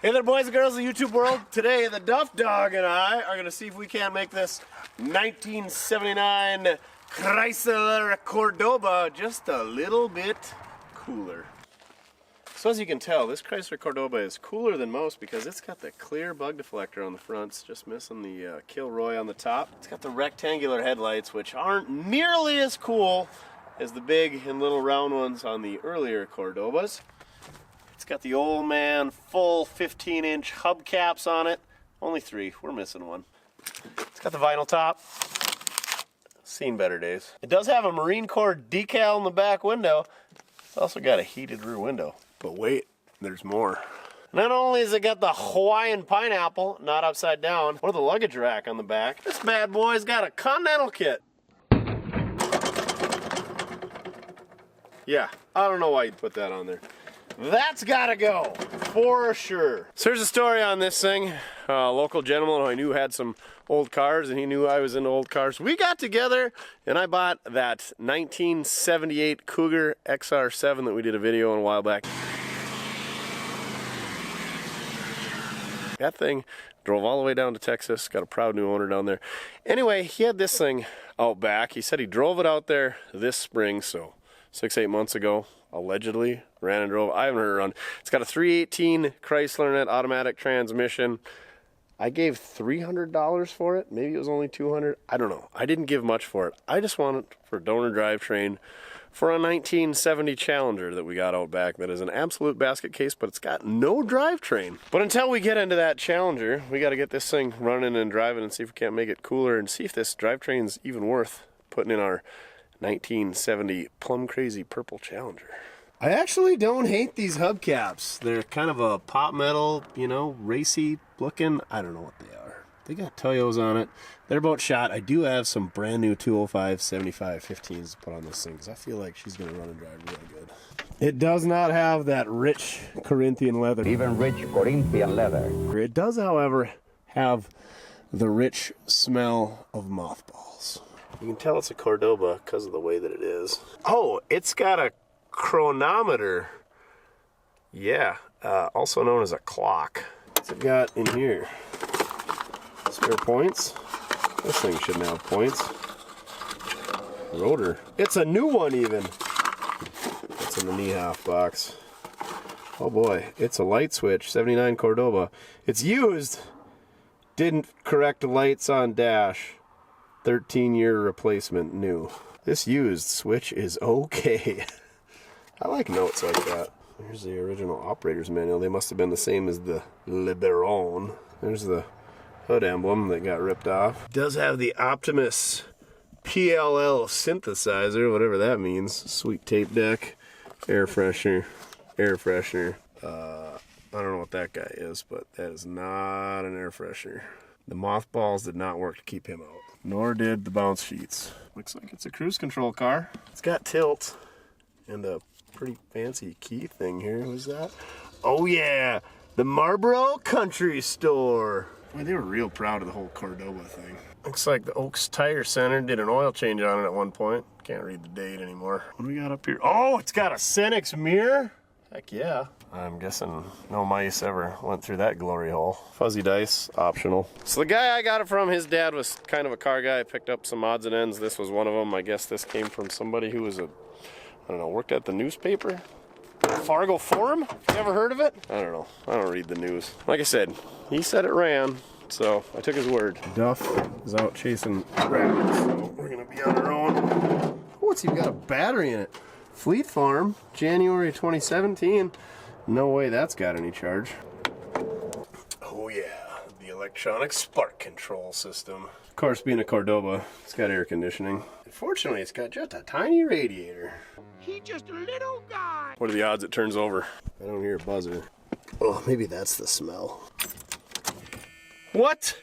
Hey there, boys and girls of the YouTube world. Today, the Duff dog and I are going to see if we can't make this 1979 Chrysler Cordoba just a little bit cooler. So as you can tell, this Chrysler Cordoba is cooler than most because it's got the clear bug deflector on the front. It's just missing the Kilroy on the top. It's got the rectangular headlights, which aren't nearly as cool as the big and little round ones on the earlier Cordobas. It's got the old man full 15-inch hubcaps on it. Only 3, we're missing one. It's got the vinyl top. Seen better days. It does have a Marine Corps decal in the back window. It's also got a heated rear window. But wait, there's more. Not only has it got the Hawaiian pineapple, not upside down, or the luggage rack on the back, this bad boy's got a Continental kit. Yeah, I don't know why you'd put that on there. That's gotta go, for sure. So here's a story on this thing. A local gentleman who I knew had some old cars, and he knew I was into old cars. We got together, and I bought that 1978 Cougar XR7 that we did a video on a while back. That thing drove all the way down to Texas, got a proud new owner down there. Anyway, he had this thing out back. He said he drove it out there this spring, so 6-8 months ago. Allegedly ran and drove. I haven't heard it run. It's got a 318 Chrysler net automatic transmission. I gave $300 for it. Maybe it was only $200. I don't know. I didn't give much for it. I just want it for donor drivetrain for a 1970 Challenger that we got out back that is an absolute basket case, but it's got no drivetrain. But until we get into that Challenger, we got to get this thing running and driving and see if we can't make it cooler and see if this drivetrain's even worth putting in our 1970 plum crazy purple Challenger. I actually don't hate these hubcaps. They're kind of a pop metal, you know, racy looking. I don't know what they are. They got Toyos on it. They're about shot. I do have some brand new 205 75 15s to put on this thing because I feel like she's going to run and drive really good. It does not have that rich Corinthian leather. Even rich Corinthian leather. It does, however, have the rich smell of mothballs. You can tell it's a Cordoba because of the way that it is. Oh, it's got a chronometer. Yeah, also known as a clock. What's it got in here? Spare points. This thing shouldn't have points. Rotor. It's a new one even. It's in the knee half box. Oh boy, it's a light switch, 79 Cordoba. It's used. Didn't correct the lights on dash. 13-year replacement new. This used switch is okay. I like notes like that. Here's the original operator's manual. They must have been the same as the Liberon. There's the hood emblem that got ripped off. It does have the Optimus PLL synthesizer, whatever that means. Sweet tape deck, air freshener, air freshener. I don't know what that guy is, but that is not an air freshener. The mothballs did not work to keep him out. Nor did the bounce sheets. Looks like it's a cruise control car. It's got tilt and a pretty fancy key thing here. Who's that? Oh yeah, the Marlboro Country Store. Boy, they were real proud of the whole Cordoba thing. Looks like the Oaks Tire Center did an oil change on it at one point. Can't read the date anymore. What do we got up here? Oh, it's got a Cenex mirror? Heck yeah. I'm guessing no mice ever went through that glory hole. Fuzzy dice, optional. So the guy I got it from, his dad was kind of a car guy. Picked up some odds and ends. This was one of them. I guess this came from somebody who was I don't know, worked at the newspaper? Fargo Forum? You ever heard of it? I don't know. I don't read the news. Like I said, he said it ran, so I took his word. Duff is out chasing rabbits, so we're gonna be on our own. Oh, it's even got a battery in it. Fleet Farm, January 2017. No way that's got any charge. Oh yeah, the electronic spark control system. Of course, being a Cordoba, it's got air conditioning. Unfortunately, it's got just a tiny radiator. He's just a little guy. What are the odds it turns over? I don't hear a buzzer. Oh, maybe that's the smell. What?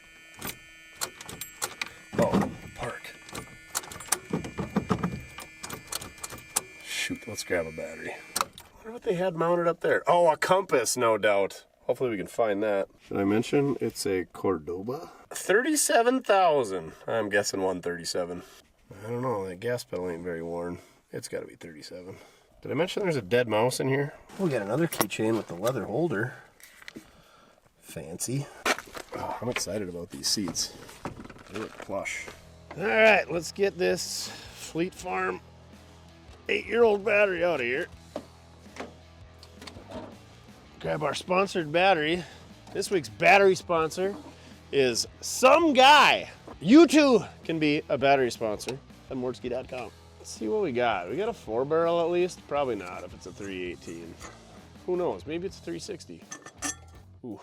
Oh, park. Shoot, let's grab a battery. I wonder what they had mounted up there. Oh, a compass, no doubt. Hopefully we can find that. Should I mention it's a Cordoba? 37,000. I'm guessing 137. I don't know, that gas pedal ain't very worn. It's gotta be 37. Did I mention there's a dead mouse in here? We got another keychain with the leather holder. Fancy. Oh, I'm excited about these seats. They look plush. All right, let's get this Fleet Farm 8-year-old battery out of here. Grab our sponsored battery. This week's battery sponsor is some guy. You too can be a battery sponsor at mortske.com. Let's see what we got. We got a 4-barrel at least? Probably not if it's a 318. Who knows? Maybe it's a 360. Ooh,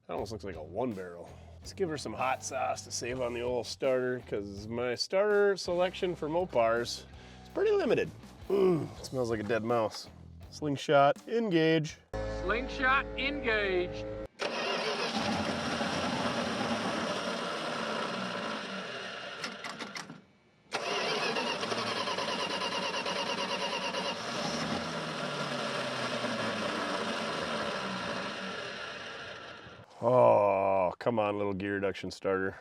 that almost looks like a 1-barrel. Let's give her some hot sauce to save on the old starter, because my starter selection for Mopars is pretty limited. It smells like a dead mouse. Slingshot, engage. Slingshot engaged. Oh, come on, little gear reduction starter.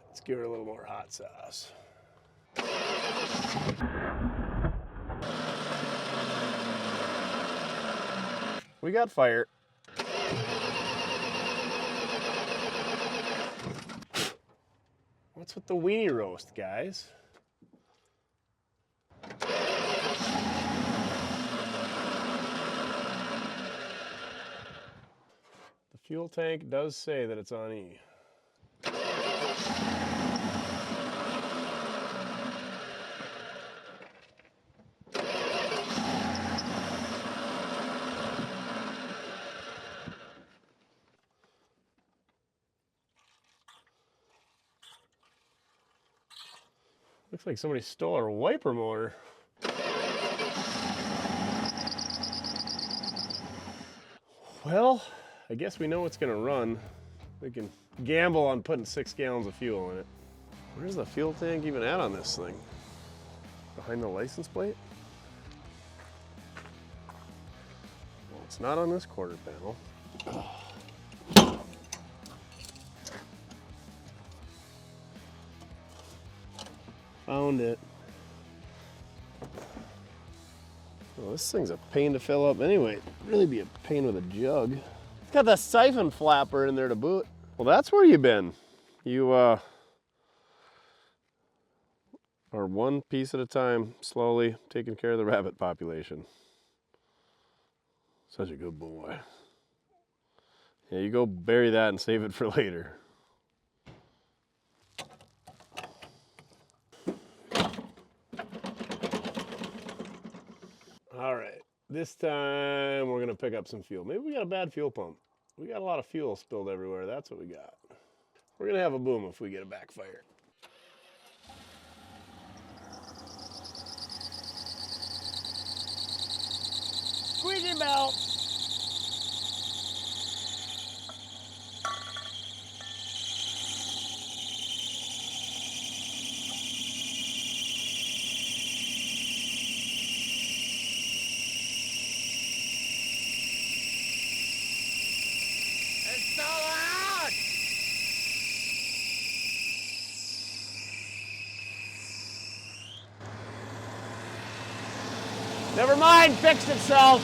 Let's give her a little more hot sauce. We got fire. What's with the weenie roast, guys? The fuel tank does say that it's on E. Looks like somebody stole our wiper motor. Well, I guess we know it's gonna run. We can gamble on putting 6 gallons of fuel in it. Where's the fuel tank even at on this thing? Behind the license plate? Well, it's not on this quarter panel. Found it. Well, this thing's a pain to fill up anyway. It'd really be a pain with a jug. It's got the siphon flapper in there to boot. Well, that's where you've been. You are one piece at a time, slowly taking care of the rabbit population. Such a good boy. Yeah, you go bury that and save it for later. All right, this time we're gonna pick up some fuel. Maybe we got a bad fuel pump. We got a lot of fuel spilled everywhere. That's what we got. We're gonna have a boom if we get a backfire. Squeaky belt. It's so loud! Never mind, fixed itself.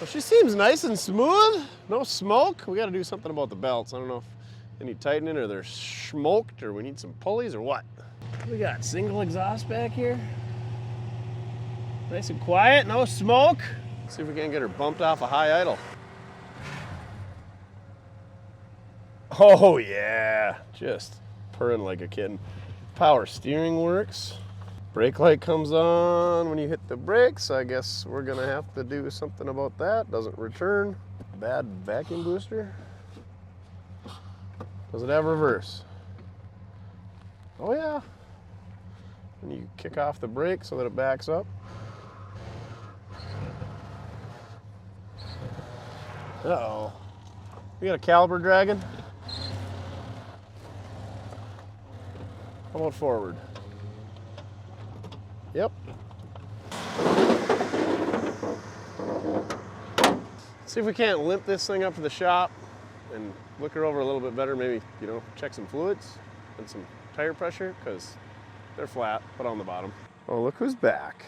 Well, she seems nice and smooth. No smoke. We got to do something about the belts. I don't know if they need tightening or they're smoked or we need some pulleys or what. We got single exhaust back here. Nice and quiet, no smoke. Let's see if we can't get her bumped off a high idle. Oh yeah, just purring like a kitten. Power steering works. Brake light comes on when you hit the brakes. I guess we're gonna have to do something about that. Doesn't return. Bad vacuum booster. Does it have reverse? Oh yeah. And you kick off the brake so that it backs up. Uh-oh. We got a caliper dragging? How about forward? Yep. See if we can't limp this thing up to the shop. and look her over a little bit better. Maybe, you know, check some fluids and some tire pressure, because they're flat. Put on the bottom. Oh, look who's back.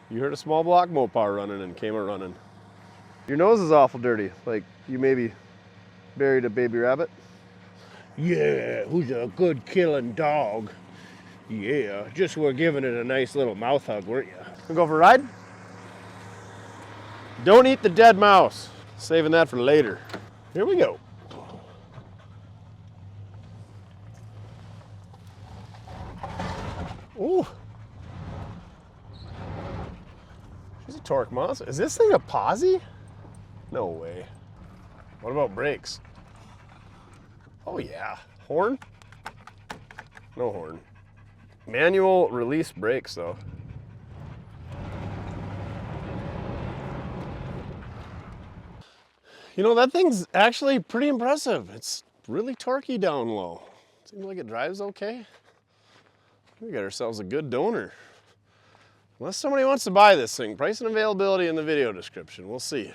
You heard a small block Mopar running and came a running. Your nose is awful dirty. Like you maybe buried a baby rabbit. Yeah, who's a good killing dog? Yeah, just were giving it a nice little mouth hug, weren't you? Wanna go for a ride? Don't eat the dead mouse. Saving that for later. Here we go. Ooh. She's a torque monster. Is this thing a posi? No way. What about brakes? Oh yeah. Horn? No horn. Manual release brakes though. You know, that thing's actually pretty impressive. It's really torquey down low. Seems like it drives okay. We got ourselves a good donor. Unless somebody wants to buy this thing, price and availability in the video description. We'll see.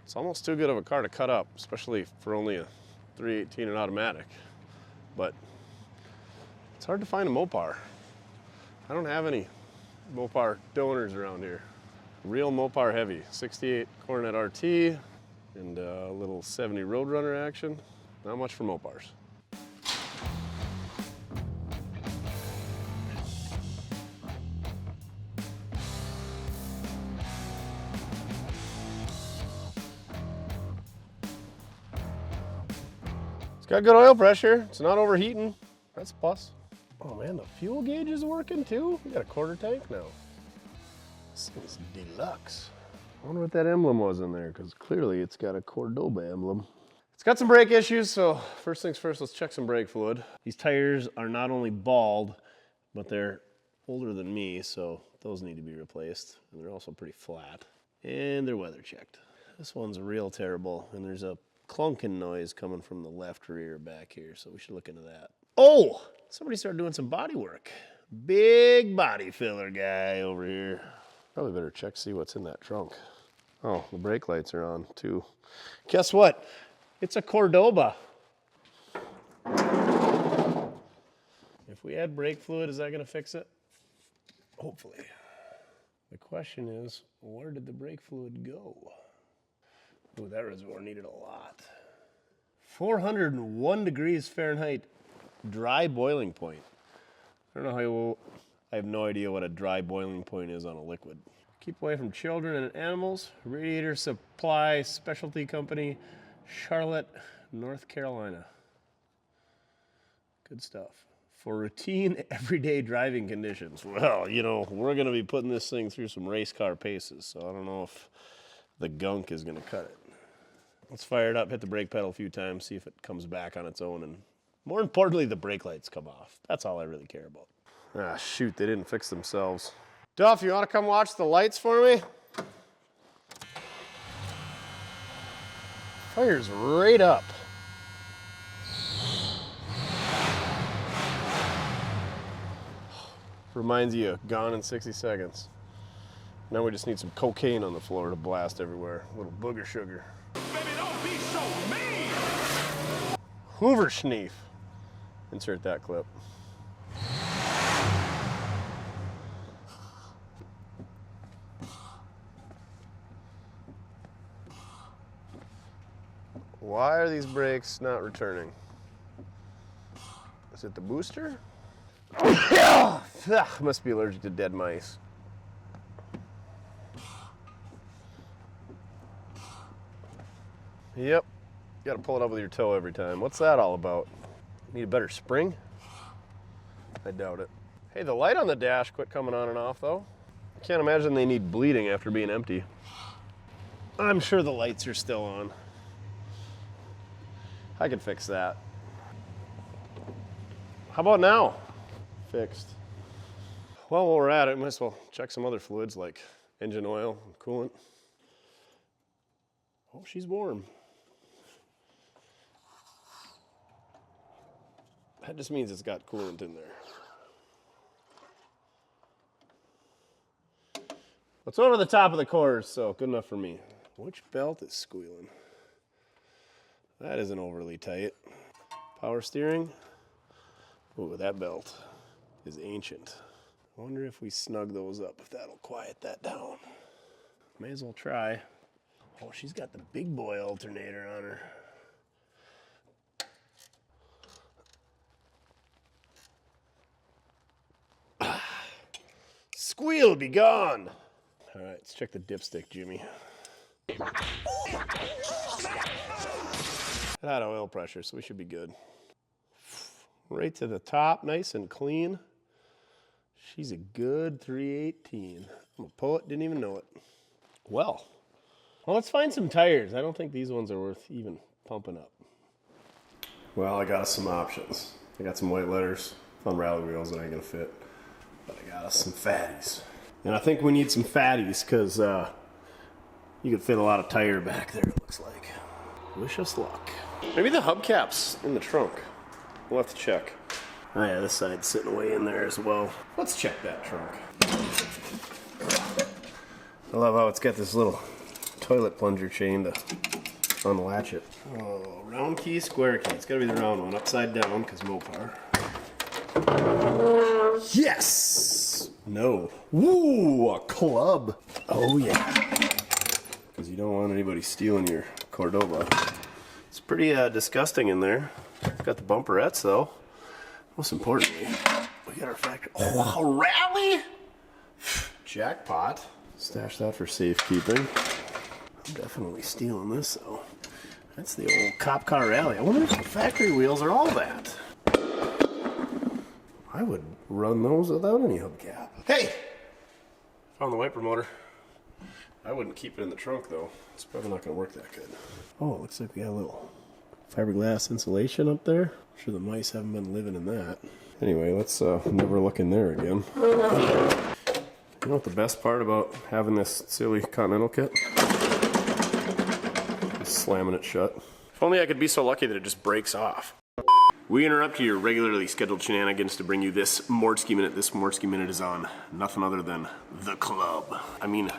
It's almost too good of a car to cut up, especially for only a 318 and automatic. But it's hard to find a Mopar. I don't have any Mopar donors around here. Real Mopar heavy, 68 Coronet RT and a little 70 Roadrunner action. Not much for Mopars. It's got good oil pressure. It's not overheating. That's a plus. Oh man, the fuel gauge is working too. We got a quarter tank now. This thing's deluxe. I wonder what that emblem was in there, because clearly it's got a Cordoba emblem. It's got some brake issues, so first things first, let's check some brake fluid. These tires are not only bald, but they're older than me, so those need to be replaced. And they're also pretty flat. And they're weather checked. This one's real terrible, and there's a clunking noise coming from the left rear back here, so we should look into that. Oh, somebody started doing some body work. Big body filler guy over here. Probably better check, see what's in that trunk. Oh, the brake lights are on too. Guess what? It's a Cordoba. If we add brake fluid, is that gonna fix it? Hopefully. The question is, where did the brake fluid go? Ooh, that reservoir needed a lot. 401 degrees Fahrenheit dry boiling point. I don't know how I have no idea what a dry boiling point is on a liquid. Keep away from children and animals. Radiator Supply Specialty Company, Charlotte, North Carolina. Good stuff. For routine, everyday driving conditions. Well, you know, we're gonna be putting this thing through some race car paces, so I don't know if the gunk is gonna cut it. Let's fire it up, hit the brake pedal a few times, see if it comes back on its own, and more importantly, the brake lights come off. That's all I really care about. Ah, shoot, they didn't fix themselves. Duff, you wanna come watch the lights for me? Fire's right up. Reminds you of Gone in 60 Seconds. Now we just need some cocaine on the floor to blast everywhere. A little booger sugar. Baby, don't be so mean! Hoover Schneef. Insert that clip. Why are these brakes not returning? Is it the booster? Must be allergic to dead mice. Yep. You gotta pull it up with your toe every time. What's that all about? Need a better spring? I doubt it. Hey, the light on the dash quit coming on and off though. I can't imagine they need bleeding after being empty. I'm sure the lights are still on. I can fix that. How about now? Fixed. Well, while we're at it, might as well check some other fluids like engine oil and coolant. Oh, she's warm. That just means it's got coolant in there. It's over the top of the cores, so good enough for me. Which belt is squealing? That isn't overly tight. Power steering. Ooh, that belt is ancient. I wonder if we snug those up, if that'll quiet that down. May as well try. Oh, she's got the big boy alternator on her. Squeal, be gone. All right, let's check the dipstick, Jimmy. It had oil pressure, so we should be good. Right to the top, nice and clean. She's a good 318. I'm gonna pull it, didn't even know it. Well, let's find some tires. I don't think these ones are worth even pumping up. Well, I got us some options. I got some white letters on rally wheels that ain't gonna fit, but I got us some fatties. And I think we need some fatties because you could fit a lot of tire back there, it looks like. Wish us luck. Maybe the hubcap's in the trunk. We'll have to check. Oh yeah, this side's sitting away in there as well. Let's check that trunk. I love how it's got this little toilet plunger chain to unlatch it. Oh, round key, square key. It's gotta be the round one, upside down, because Mopar. Yes! No. Woo, a club. Oh yeah. Because you don't want anybody stealing your Cordoba. It's pretty disgusting in there. Got the bumperettes though. Most importantly, we got our factory. Oh, a rally! Jackpot. Stash that for safekeeping. I'm definitely stealing this though. That's the old cop car rally. I wonder if the factory wheels are all that. I would run those without any hubcap. Hey! Found the wiper motor. I wouldn't keep it in the trunk though. It's probably not gonna work that good. Oh, it looks like we got a little fiberglass insulation up there. I'm sure the mice haven't been living in that. Anyway, let's never look in there again. You know what the best part about having this silly Continental kit? Just slamming it shut. If only I could be so lucky that it just breaks off. We interrupt your regularly scheduled shenanigans to bring you this Mortske Minute. This Mortske Minute is on nothing other than The Club. I mean,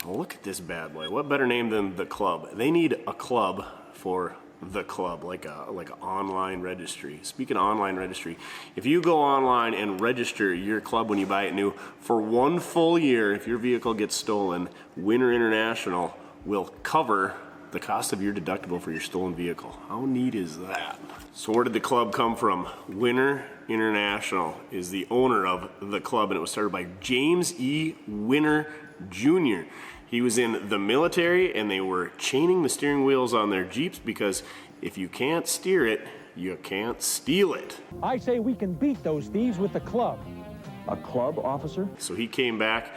look at this bad boy. What better name than The Club? They need a club for The Club, like an online registry. Speaking of online registry, if you go online and register your club when you buy it new, for 1 full year, if your vehicle gets stolen, Gwinner International will cover the cost of your deductible for your stolen vehicle. How neat is that? So where did the club come from? Gwinner International is the owner of the club, and it was started by James E. Gwinner Jr. He was in the military, and they were chaining the steering wheels on their Jeeps because if you can't steer it, you can't steal it. I say we can beat those thieves with the club. A club, officer? So he came back,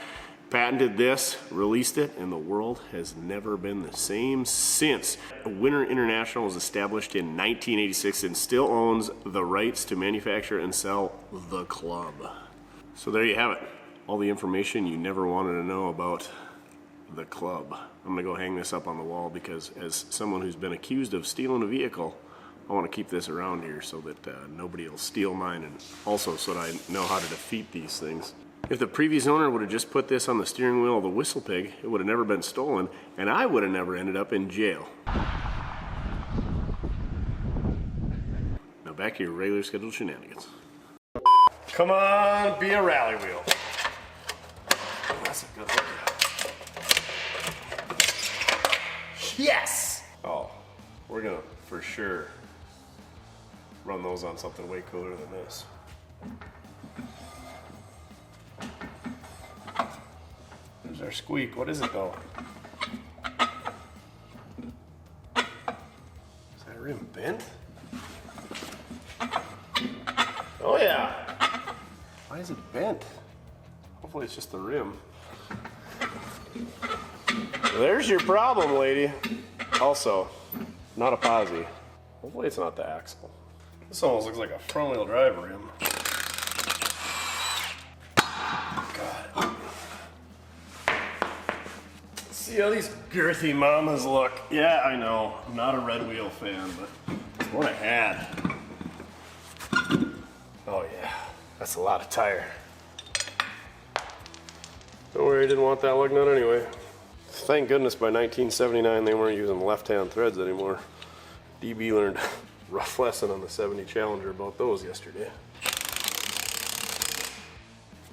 patented this, released it, and the world has never been the same since. Gwinner International was established in 1986 and still owns the rights to manufacture and sell the club. So there you have it. All the information you never wanted to know about the club. I'm gonna go hang this up on the wall because as someone who's been accused of stealing a vehicle, I want to keep this around here so that nobody will steal mine, and also so that I know how to defeat these things. If the previous owner would have just put this on the steering wheel of the Whistle Pig, it would have never been stolen, and I would have never ended up in jail. Now back to your regular scheduled shenanigans. Come on, be a rally wheel. That's a good look. Yes! Oh, we're gonna for sure run those on something way cooler than this. There's our squeak. What is it though? Is that rim bent? Oh yeah! Why is it bent? Hopefully it's just the rim. There's your problem, lady. Also, not a posi. Hopefully it's not the axle. This almost looks like a front wheel drive rim. God. See how these girthy mamas look. Yeah, I know. I'm not a red wheel fan, but it's what I had. Oh yeah, that's a lot of tire. Don't worry, I didn't want that lug nut anyway. Thank goodness by 1979 they weren't using left-hand threads anymore. DB learned a rough lesson on the 70 Challenger about those yesterday.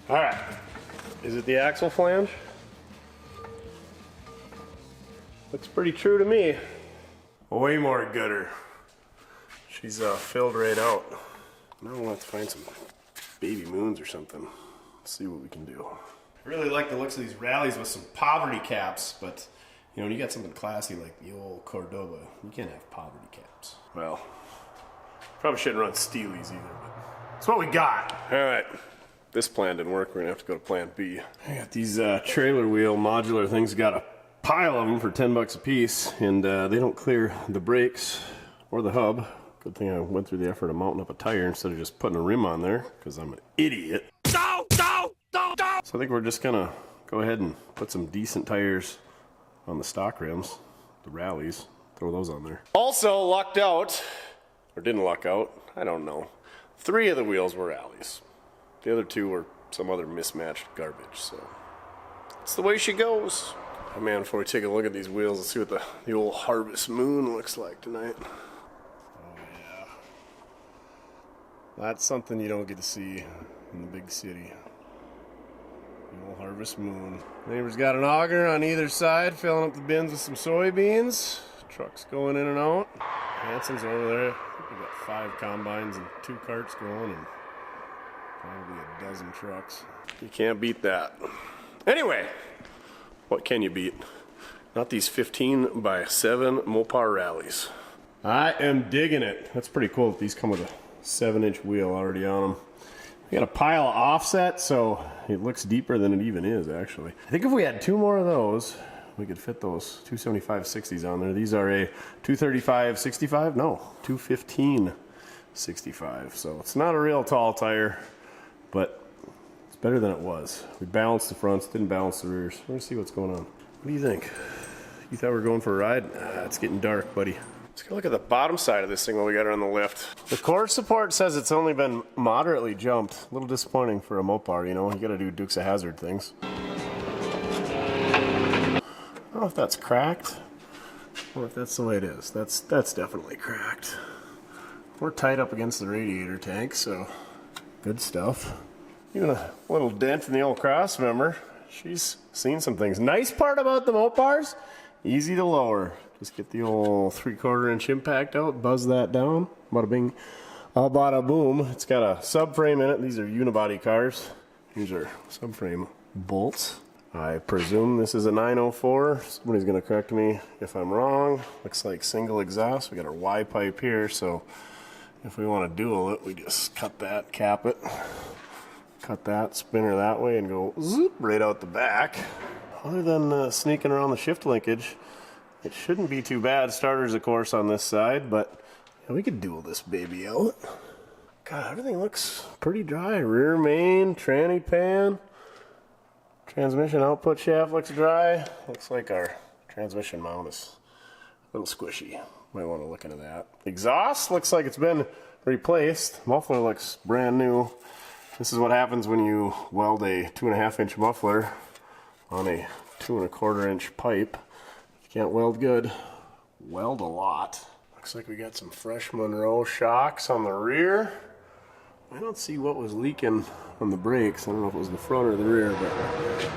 All right, is it the axle flange? Looks pretty true to me. Way more gooder. She's filled right out. Now we'll have to find some baby moons or something. Let's see what we can do. I really like the looks of these rallies with some poverty caps, but you know, when you got something classy like the old Cordoba, you can't have poverty caps. Well, probably shouldn't run Steelies either, but it's what we got. All right, this plan didn't work. We're gonna have to go to plan B. I got these trailer wheel modular things. Got a pile of them for 10 bucks a piece, and they don't clear the brakes or the hub. Good thing I went through the effort of mounting up a tire instead of just putting a rim on there, because I'm an idiot. So I think we're just gonna go ahead and put some decent tires on the stock rims, the rallies, throw those on there. Also lucked out, or didn't luck out, I don't know. 3 of the wheels were rallies. The other 2 were some other mismatched garbage, so it's the way she goes. Oh man, before we take a look at these wheels, let's see what the old harvest moon looks like tonight. Oh yeah. That's something you don't get to see in the big city. The old harvest moon. Neighbor's got an auger on either side, filling up the bins with some soybeans. Trucks going in and out. Hanson's over there. I think we've got 5 combines and 2 carts going, and probably a dozen trucks. You can't beat that. Anyway, what can you beat? Not these 15 by 7 Mopar rallies. I am digging it. That's pretty cool that these come with a 7-inch wheel already on them. We got a pile of offset, so it looks deeper than it even is, actually. I think if we had 2 more of those, we could fit those 275/60s on there. These are a 235/65? No, 215/65. So it's not a real tall tire, but it's better than it was. We balanced the fronts, didn't balance the rears. We're gonna see what's going on. What do you think? You thought we were going for a ride? It's getting dark, buddy. Let's go look at the bottom side of this thing while we got her on the lift. The core support says it's only been moderately jumped. A little disappointing for a Mopar, you know. You gotta do Dukes of Hazzard things. I don't know if that's cracked or if that's the way it is. That's definitely cracked. We're tied up against the radiator tank, so good stuff. Even a little dent in the old cross member. She's seen some things. Nice part about the Mopars, easy to lower. Just get the old 3/4 inch impact out, buzz that down. Bada bing, bada boom. It's got a subframe in it. These are unibody cars. These are subframe bolts. I presume this is a 904. Somebody's gonna correct me if I'm wrong. Looks like single exhaust. We got our Y pipe here, so if we want to dual it, we just cut that, cap it, cut that, spin her that way, and go zoop right out the back. Other than sneaking around the shift linkage, it shouldn't be too bad. Starters, of course, on this side, but yeah, we could dual this baby out. God, everything looks pretty dry. Rear main, tranny pan. Transmission output shaft looks dry. Looks like our transmission mount is a little squishy. Might want to look into that. Exhaust looks like it's been replaced. Muffler looks brand new. This is what happens when you weld a 2.5 inch muffler on a 2 1/4 inch pipe. Can't weld good, weld a lot. Looks like we got some fresh Monroe shocks on the rear. I don't see what was leaking on the brakes. I don't know if it was the front or the rear, but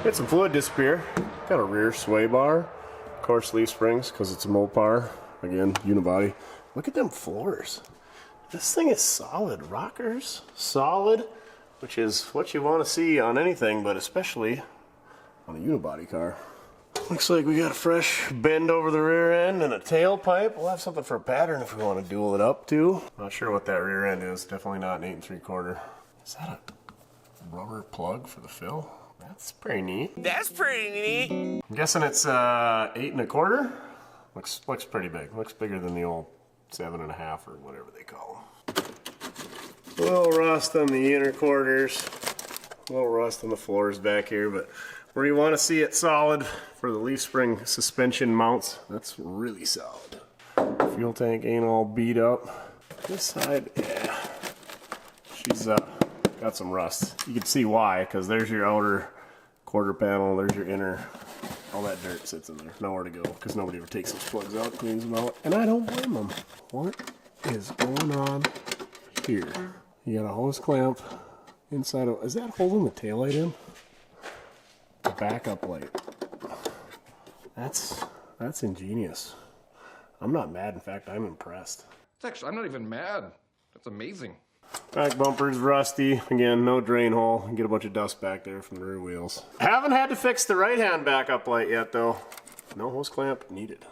got some fluid disappear. Got a rear sway bar. Of course, leaf springs, because it's a Mopar. Again, unibody. Look at them floors. This thing is solid. Rockers, solid, which is what you want to see on anything, but especially on a unibody car. Looks like we got a fresh bend over the rear end and a tailpipe. We'll have something for a pattern if we want to dual it up too. Not sure what that rear end is. Definitely not an 8 3/4. Is that a rubber plug for the fill? That's pretty neat. That's pretty neat. I'm guessing it's 8 1/4. Looks pretty big. Looks bigger than the old 7.5 or whatever they call them. A little rust on the inner quarters. A little rust on the floors back here, but where you want to see it solid for the leaf spring suspension mounts, that's really solid. Fuel tank ain't all beat up. This side, yeah, she's got some rust. You can see why, because there's your outer quarter panel, there's your inner all that dirt sits in there. Nowhere to go, because nobody ever takes those plugs out, cleans them out, and I don't blame them. What is going on here? You got a hose clamp inside of, is that holding the taillight in? The backup light. That's ingenious. I'm not mad, in fact, I'm impressed. It's actually, I'm not even mad. That's amazing. Back bumper's rusty. Again, no drain hole. Get a bunch of dust back there from the rear wheels. Haven't had to fix the right-hand backup light yet, though. No hose clamp needed.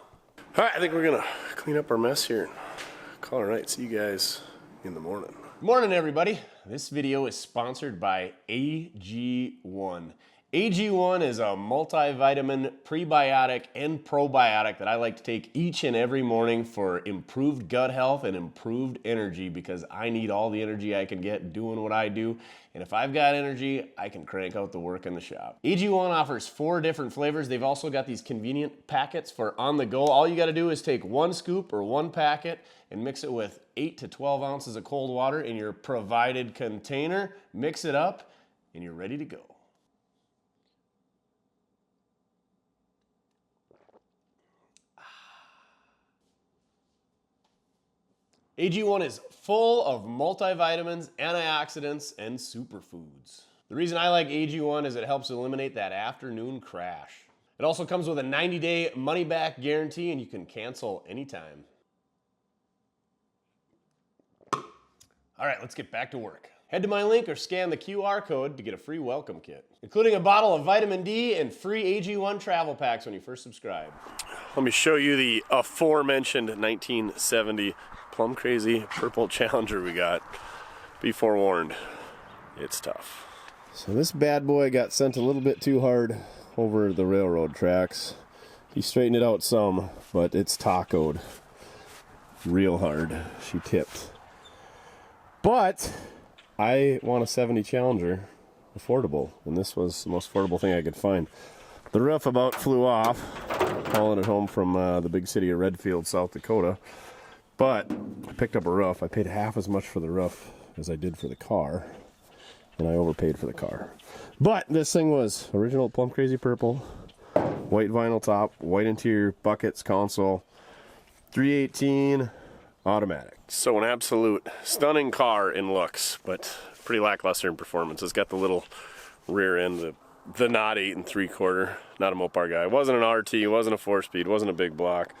All right, I think we're gonna clean up our mess here and call it right. See you guys in the morning. Morning, everybody. This video is sponsored by AG1. AG1 is a multivitamin, prebiotic, and probiotic that I like to take each and every morning for improved gut health and improved energy, because I need all the energy I can get doing what I do. And if I've got energy, I can crank out the work in the shop. AG1 offers 4 different flavors. They've also got these convenient packets for on the go. All you got to do is take 1 scoop or 1 packet and mix it with 8 to 12 ounces of cold water in your provided container. Mix it up, and you're ready to go. AG1 is full of multivitamins, antioxidants, and superfoods. The reason I like AG1 is it helps eliminate that afternoon crash. It also comes with a 90-day money-back guarantee, and you can cancel anytime. All right, let's get back to work. Head to my link or scan the QR code to get a free welcome kit, including a bottle of vitamin D and free AG1 travel packs when you first subscribe. Let me show you the aforementioned 1970 plum crazy purple Challenger we got. Be forewarned, it's tough. So this bad boy got sent a little bit too hard over the railroad tracks. He straightened it out some, but it's tacoed real hard. She tipped. But I want a 70 Challenger, affordable, and this was the most affordable thing I could find. The roof about flew off, hauling it home from the big city of Redfield, South Dakota. But I picked up a roof. I paid half as much for the roof as I did for the car, and I overpaid for the car. But this thing was original plum crazy purple, white vinyl top, white interior, buckets, console, 318 automatic. So an absolute stunning car in looks, but pretty lackluster in performance. It's got the little rear end, the not 8 3/4. Not a Mopar guy. It wasn't an RT, wasn't a 4-speed, wasn't a big block.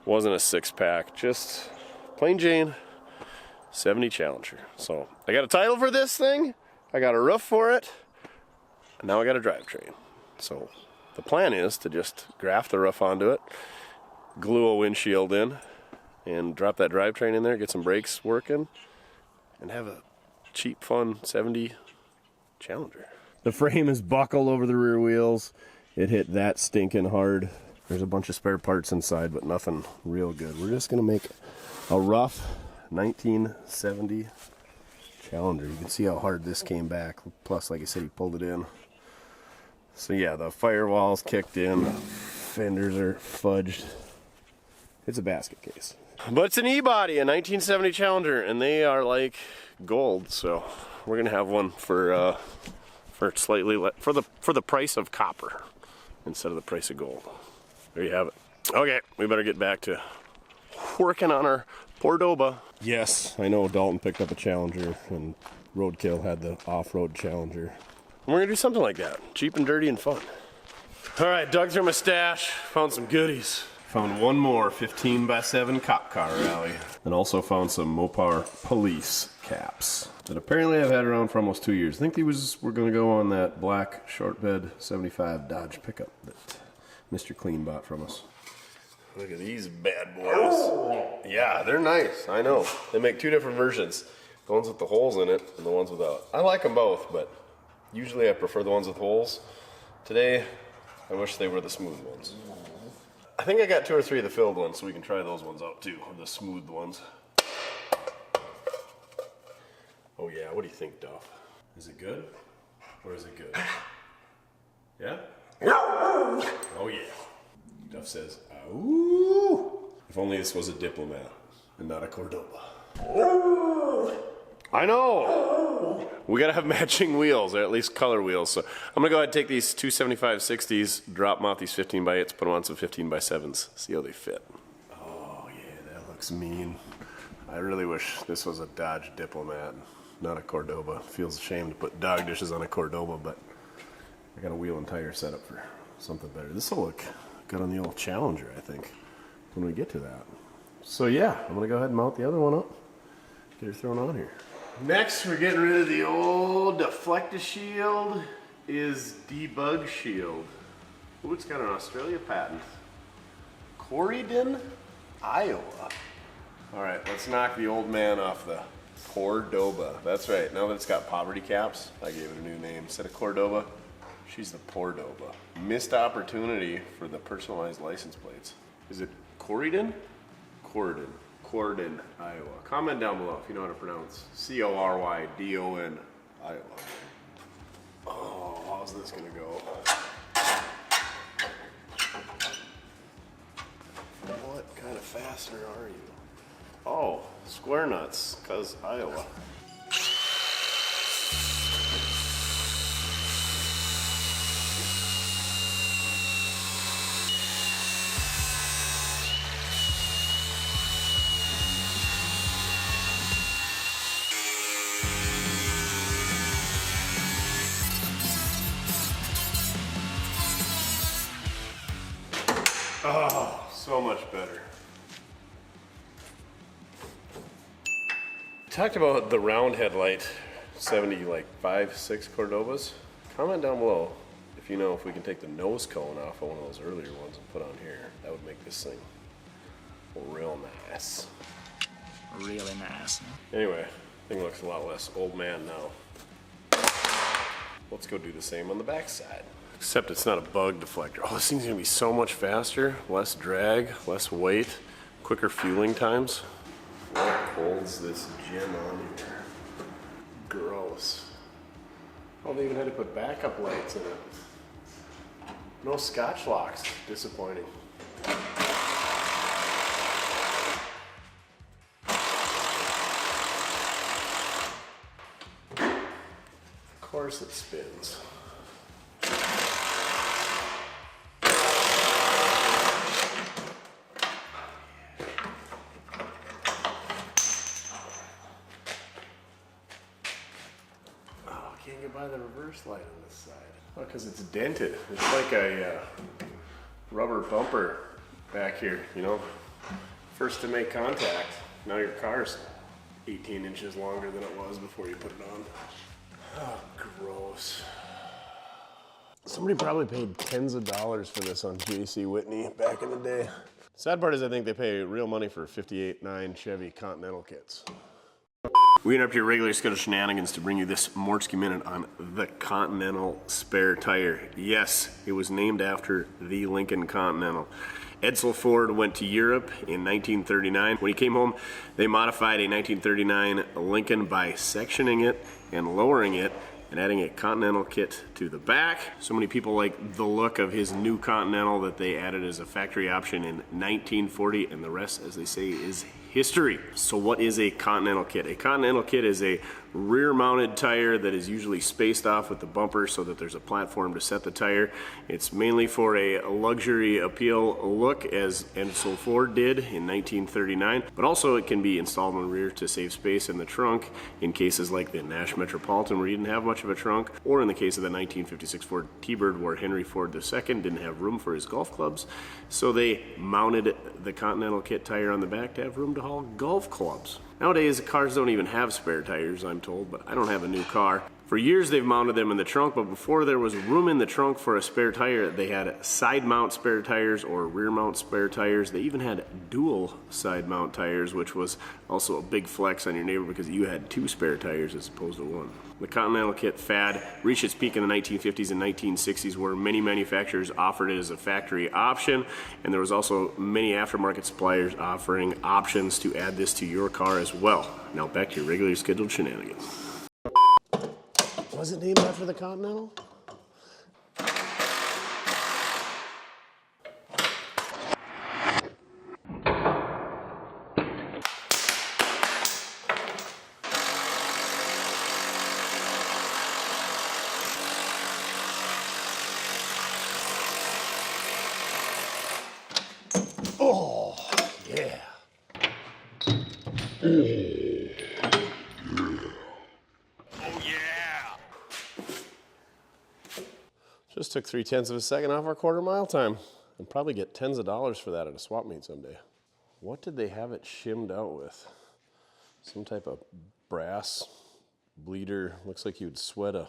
Wasn't a 6-pack, just plain Jane 70 Challenger. So I got a title for this thing, I got a roof for it, and now I got a drivetrain. So the plan is to just graft the roof onto it, glue a windshield in, and drop that drivetrain in there, get some brakes working, and have a cheap, fun 70 Challenger. The frame is buckled over the rear wheels. It hit that stinking hard. There's a bunch of spare parts inside, but nothing real good. We're just gonna make a rough 1970 Challenger. You can see how hard this came back. Plus, like I said, he pulled it in. So yeah, the firewall's kicked in. Fenders are fudged. It's a basket case. But it's an E-body, a 1970 Challenger, and they are like gold. So we're gonna have one for slightly for the price of copper instead of the price of gold. There you have it. Okay, we better get back to working on our Cordoba. Yes, I know Dalton picked up a Challenger and Roadkill had the off-road Challenger. And we're gonna do something like that, cheap and dirty and fun. All right, dug through my stash, found some goodies. Found one more 15x7 cop car rally. And also found some Mopar police caps that apparently I've had around for almost 2 years. I think these were gonna go on that black short bed 75 Dodge pickup that Mr. Clean bought from us. Look at these bad boys. Yeah, they're nice, I know. They make 2 different versions. The ones with the holes in it and the ones without. I like them both, but usually I prefer the ones with holes. Today, I wish they were the smooth ones. I think I got 2 or 3 of the filled ones, so we can try those ones out too, the smooth ones. Oh yeah, what do you think, Duff? Is it good? Or is it good? Yeah? Oh yeah. Duff says, ooh. If only this was a Diplomat and not a Cordoba. I know. We gotta have matching wheels, or at least color wheels. So I'm gonna go ahead and take these 275/60s, drop them off these 15x8s, put them on some 15x7s, see how they fit. Oh yeah, that looks mean. I really wish this was a Dodge Diplomat, not a Cordoba. Feels a shame to put dog dishes on a Cordoba, but I got a wheel and tire set up for something better. This will look good on the old Challenger, I think, when we get to that. So yeah, I'm gonna go ahead and mount the other one up, get her thrown on here. Next, we're getting rid of the old deflector shield. Is debug shield. Ooh, it's got an Australia patent. Corydon, Iowa. All right, let's knock the old man off the Cordoba. That's right, now that it's got poverty caps, I gave it a new name. Instead of Cordoba, she's the Cordoba. Missed opportunity for the personalized license plates. Is it Corydon? Corydon, Iowa. Comment down below if you know how to pronounce Corydon, Iowa. Oh, how's this gonna go? What kind of fastener are you? Oh, square nuts, cause Iowa. Oh, so much better. Talked about the round headlight, 75, 6 Cordobas. Comment down below if you know if we can take the nose cone off of one of those earlier ones and put on here. That would make this thing real nice. Really nice. Huh? Anyway, thing looks a lot less old man now. Let's go do the same on the back side. Except it's not a bug deflector. Oh, this thing's gonna be so much faster, less drag, less weight, quicker fueling times. What holds this gem on here? Gross. Oh, they even had to put backup lights in it. No Scotch locks. Disappointing. Of course it spins. Can't get by the reverse light on this side. Oh, because it's dented. It's like a rubber bumper back here, you know? First to make contact. Now your car's 18 inches longer than it was before you put it on. Oh, gross. Somebody probably paid tens of dollars for this on J.C. Whitney back in the day. Sad part is I think they pay real money for 58.9 Chevy Continental kits. We interrupt your regular scheduled shenanigans to bring you this Mortske Minute on the Continental spare tire. Yes, it was named after the Lincoln Continental. Edsel Ford went to Europe in 1939. When he came home, they modified a 1939 Lincoln by sectioning it and lowering it and adding a Continental kit to the back. So many people like the look of his new Continental that they added as a factory option in 1940, and the rest, as they say, is history. So what is a Continental kit? A Continental kit is a rear-mounted tire that is usually spaced off with the bumper so that there's a platform to set the tire. It's mainly for a luxury appeal look, as Edsel Ford did in 1939, but also it can be installed in the rear to save space in the trunk in cases like the Nash Metropolitan where you didn't have much of a trunk, or in the case of the 1956 Ford T-Bird where Henry Ford II didn't have room for his golf clubs, so they mounted the Continental kit tire on the back to have room to haul golf clubs. Nowadays, cars don't even have spare tires, I'm told, but I don't have a new car. For years, they've mounted them in the trunk, but before there was room in the trunk for a spare tire, they had side mount spare tires or rear mount spare tires. They even had dual side mount tires, which was also a big flex on your neighbor because you had two spare tires as opposed to one. The Continental kit fad reached its peak in the 1950s and 1960s, where many manufacturers offered it as a factory option, and there was also many aftermarket suppliers offering options to add this to your car as well. Now back to your regularly scheduled shenanigans. Was it named after the Continental? Just took 0.3 of a second off our quarter-mile time. And probably get tens of dollars for that at a swap meet someday. What did they have it shimmed out with? Some type of brass bleeder. Looks like you'd sweat a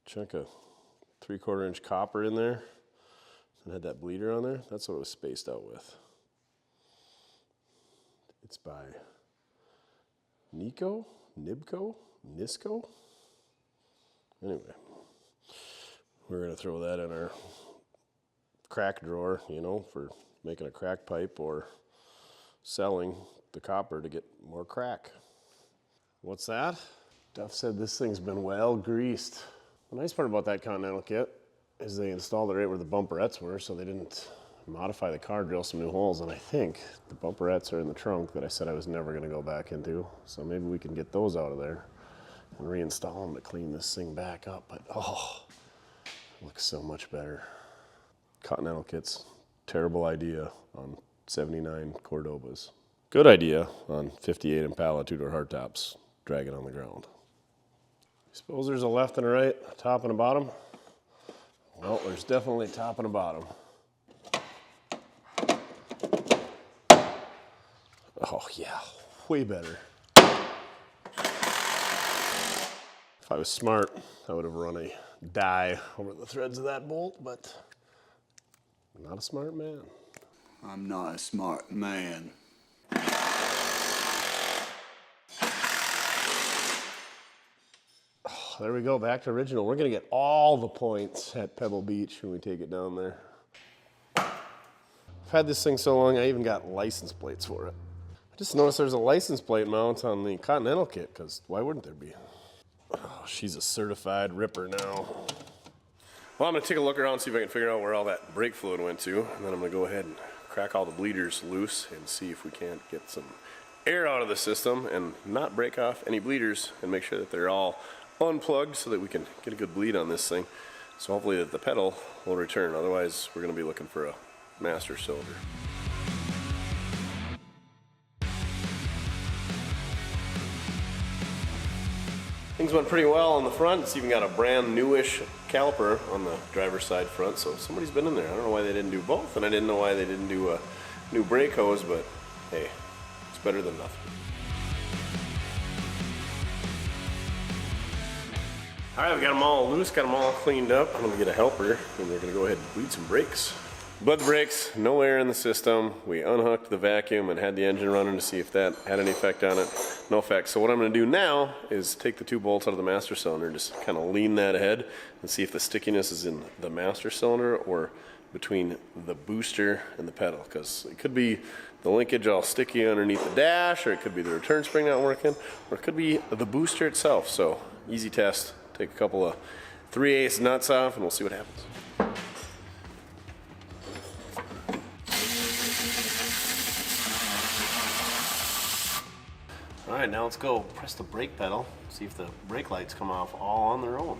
chunk of 3/4 inch copper in there and had that bleeder on there. That's what it was spaced out with. It's by Nibco? Nisco? Anyway, we're gonna throw that in our crack drawer, you know, for making a crack pipe or selling the copper to get more crack. What's that? Duff said this thing's been well greased. The nice part about that Continental kit is they installed it right where the bumperettes were, so they didn't modify the car, drill some new holes, and I think the bumperettes are in the trunk that I said I was never gonna go back into, so maybe we can get those out of there and reinstall them to clean this thing back up, but oh, it looks so much better. Continental kits, terrible idea on 79 Cordobas. Good idea on 58 Impala two-door hardtops, dragging on the ground. Suppose there's a left and a right, a top and a bottom. Well, there's definitely a top and a bottom. Oh yeah, way better. If I was smart, I would have run a die over the threads of that bolt, but I'm not a smart man. I'm not a smart man. Oh, there we go, back to original. We're gonna get all the points at Pebble Beach when we take it down there. I've had this thing so long, I even got license plates for it. I just noticed there's a license plate mount on the Continental kit, because why wouldn't there be? Oh, she's a certified ripper now. Well, I'm gonna take a look around, see if I can figure out where all that brake fluid went to, and then I'm gonna go ahead and crack all the bleeders loose and see if we can't get some air out of the system and not break off any bleeders and make sure that they're all unplugged so that we can get a good bleed on this thing. So hopefully that the pedal will return, otherwise we're gonna be looking for a master cylinder. Things went pretty well on the front. It's even got a brand newish caliper on the driver's side front, so somebody's been in there. I don't know why they didn't do both, and I didn't know why they didn't do a new brake hose, but hey, it's better than nothing. All right, we got them all loose, got them all cleaned up. I'm gonna get a helper, and we're gonna go ahead and bleed some brakes. Bled the brakes, no air in the system. We unhooked the vacuum and had the engine running to see if that had any effect on it. No effect. So what I'm gonna do now is take the 2 bolts out of the master cylinder, just kind of lean that ahead and see if the stickiness is in the master cylinder or between the booster and the pedal, because it could be the linkage all sticky underneath the dash, or it could be the return spring not working, or it could be the booster itself. So easy test. Take a couple of 3/8 nuts off and we'll see what happens. All right, now let's go press the brake pedal, see if the brake lights come off all on their own.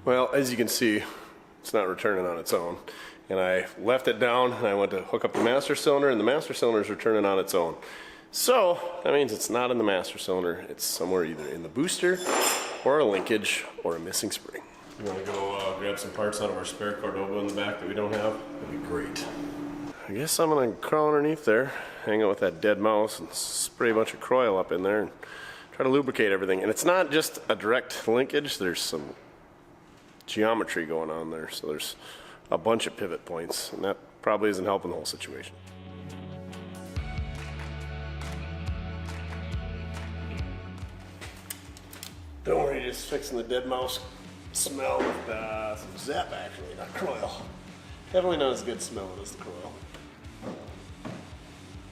Well, as you can see, it's not returning on its own. And I left it down and I went to hook up the master cylinder, and the master cylinder is returning on its own. So that means it's not in the master cylinder, it's somewhere either in the booster or a linkage or a missing spring. You want to go grab some parts out of our spare Cordoba in the back that we don't have? That'd be great. I guess I'm gonna crawl underneath there, hang out with that dead mouse and spray a bunch of Croil up in there and try to lubricate everything. And it's not just a direct linkage, there's some geometry going on there. So there's a bunch of pivot points, and that probably isn't helping the whole situation. Don't worry, just fixing the dead mouse smell with some Zap, actually, not Croil. Definitely not as good smell as the Croil.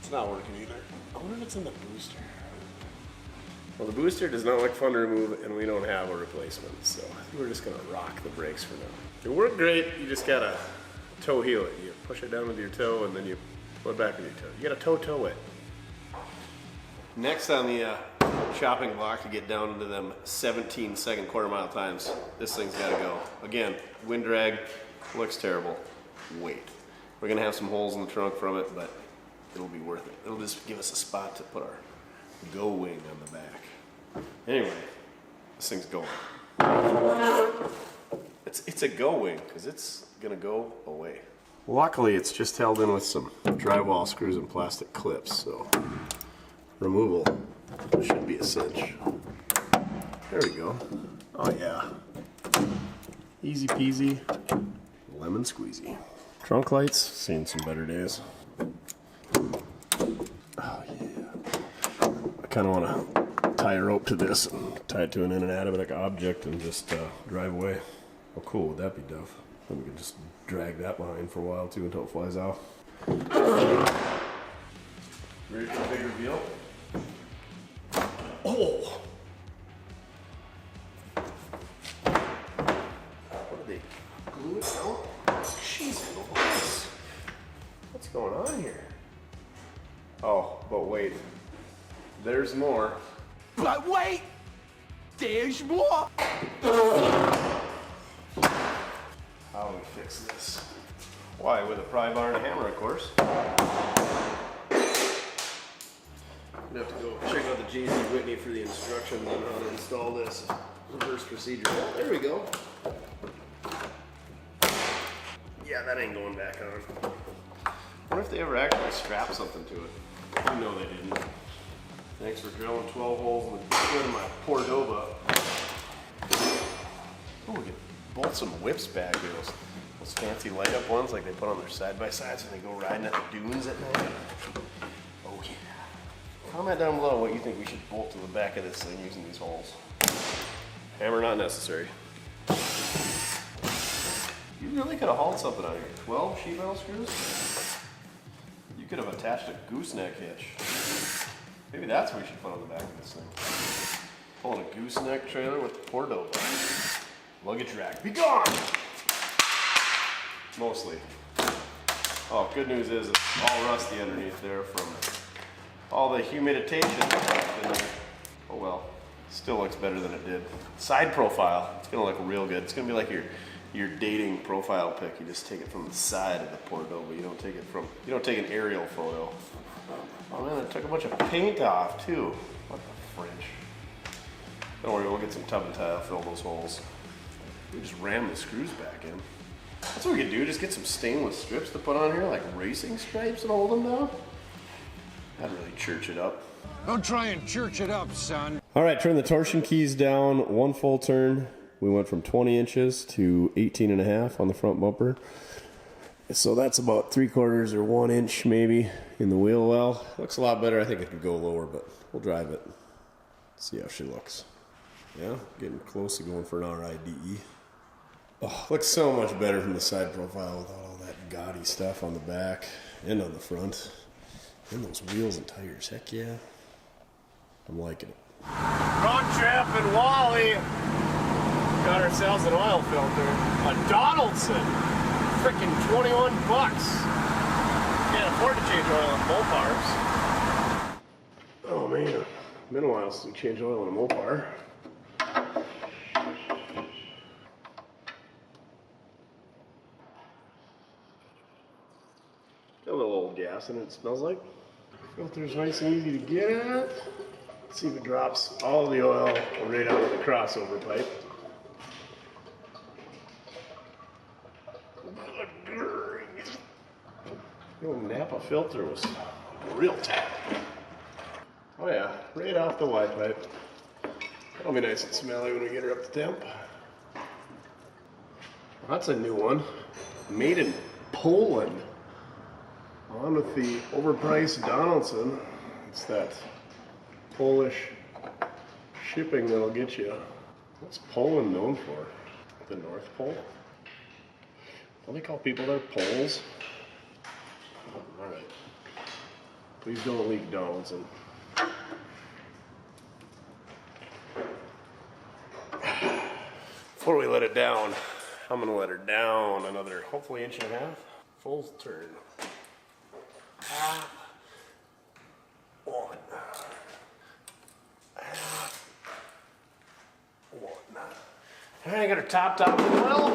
It's not working either. I wonder if it's in the booster. Well, the booster does not look fun to remove, and we don't have a replacement, so I think we're just gonna rock the brakes for now. It worked great, you just gotta toe heel it. You push it down with your toe, and then you put it back with your toe. You gotta toe it. Next on the chopping block to get down into them 17-second quarter-mile times. This thing's got to go. Again, wind drag, looks terrible. Wait. We're going to have some holes in the trunk from it, but it'll be worth it. It'll just give us a spot to put our go wing on the back. Anyway, this thing's going. It's a go wing, because it's going to go away. Luckily, it's just held in with some drywall screws and plastic clips, so removal should be a cinch. There we go. Oh yeah. Easy peasy, lemon squeezy. Trunk lights, seen some better days. Oh yeah. I kind of want to tie a rope to this and tie it to an inanimate object and just drive away. How cool would that be, Duff? Then we could just drag that behind for a while too until it flies off. Ready for a big reveal? Oh! What are they? Glue it down? Jeez, what's going on here? Oh, but wait. There's more. But wait! There's more! How do we fix this? Why, with a pry bar and a hammer, of course. I'm gonna have to go check out the J.C. Whitney for the instructions on how to install this reverse procedure. Oh, there we go. Yeah, that ain't going back on. I wonder if they ever actually strapped something to it. I know they didn't. Thanks for drilling 12 holes in the good of my Cordoba. Oh, we can bolt some whips back here. Those fancy light up ones like they put on their side-by-sides when they go riding at the dunes at night. Oh yeah. Comment down below what you think we should bolt to the back of this thing using these holes. Hammer not necessary. You really could have hauled something out of here. 12 sheet metal screws? You could have attached a gooseneck hitch. Maybe that's what we should put on the back of this thing. Pulling a gooseneck trailer with the Cordoba. Luggage rack. Be gone! Mostly. Oh, good news is it's all rusty underneath there from all the humidification. Oh well. Still looks better than it did. Side profile. It's gonna look real good. It's gonna be like your dating profile pic. You just take it from the side of the Cordoba. You don't take an aerial photo. Oh man, I took a bunch of paint off too. What the French? Don't worry, we'll get some tub and tile, fill those holes. We just ram the screws back in. That's what we could do, just get some stainless strips to put on here, like racing stripes and hold them down. That'd really church it up. Don't try and church it up, son. All right, turn the torsion keys down, one full turn. We went from 20 inches to 18.5 on the front bumper. So that's about 3/4 or 1 inch maybe in the wheel well. Looks a lot better. I think it could go lower, but we'll drive it. See how she looks. Yeah, getting close to going for an RIDE. Oh, looks so much better from the side profile without all that gaudy stuff on the back and on the front. And those wheels and tires, heck yeah. I'm liking it. Road trip and Wally. Got ourselves an oil filter. A Donaldson. Freaking $21. Can't afford to change oil on Mopars. Oh man, been a while since we changed oil on a Mopar. Got a little old gas in it, it smells like. Filter's nice and easy to get at. Let's see if it drops all the oil right out of the crossover pipe. The old Napa filter was real tight. Oh yeah, right off the wide pipe. That'll be nice and smelly when we get her up to temp. That's a new one. Maiden, Poland. On with the overpriced Donaldson. It's that Polish shipping that'll get you. What's Poland known for? The North Pole? Don't they call people there Poles? Alright. Please don't leak Donaldson. Before we let it down, I'm gonna let her down another, hopefully 1.5 inches. Full turn. One. I got her topped up as well.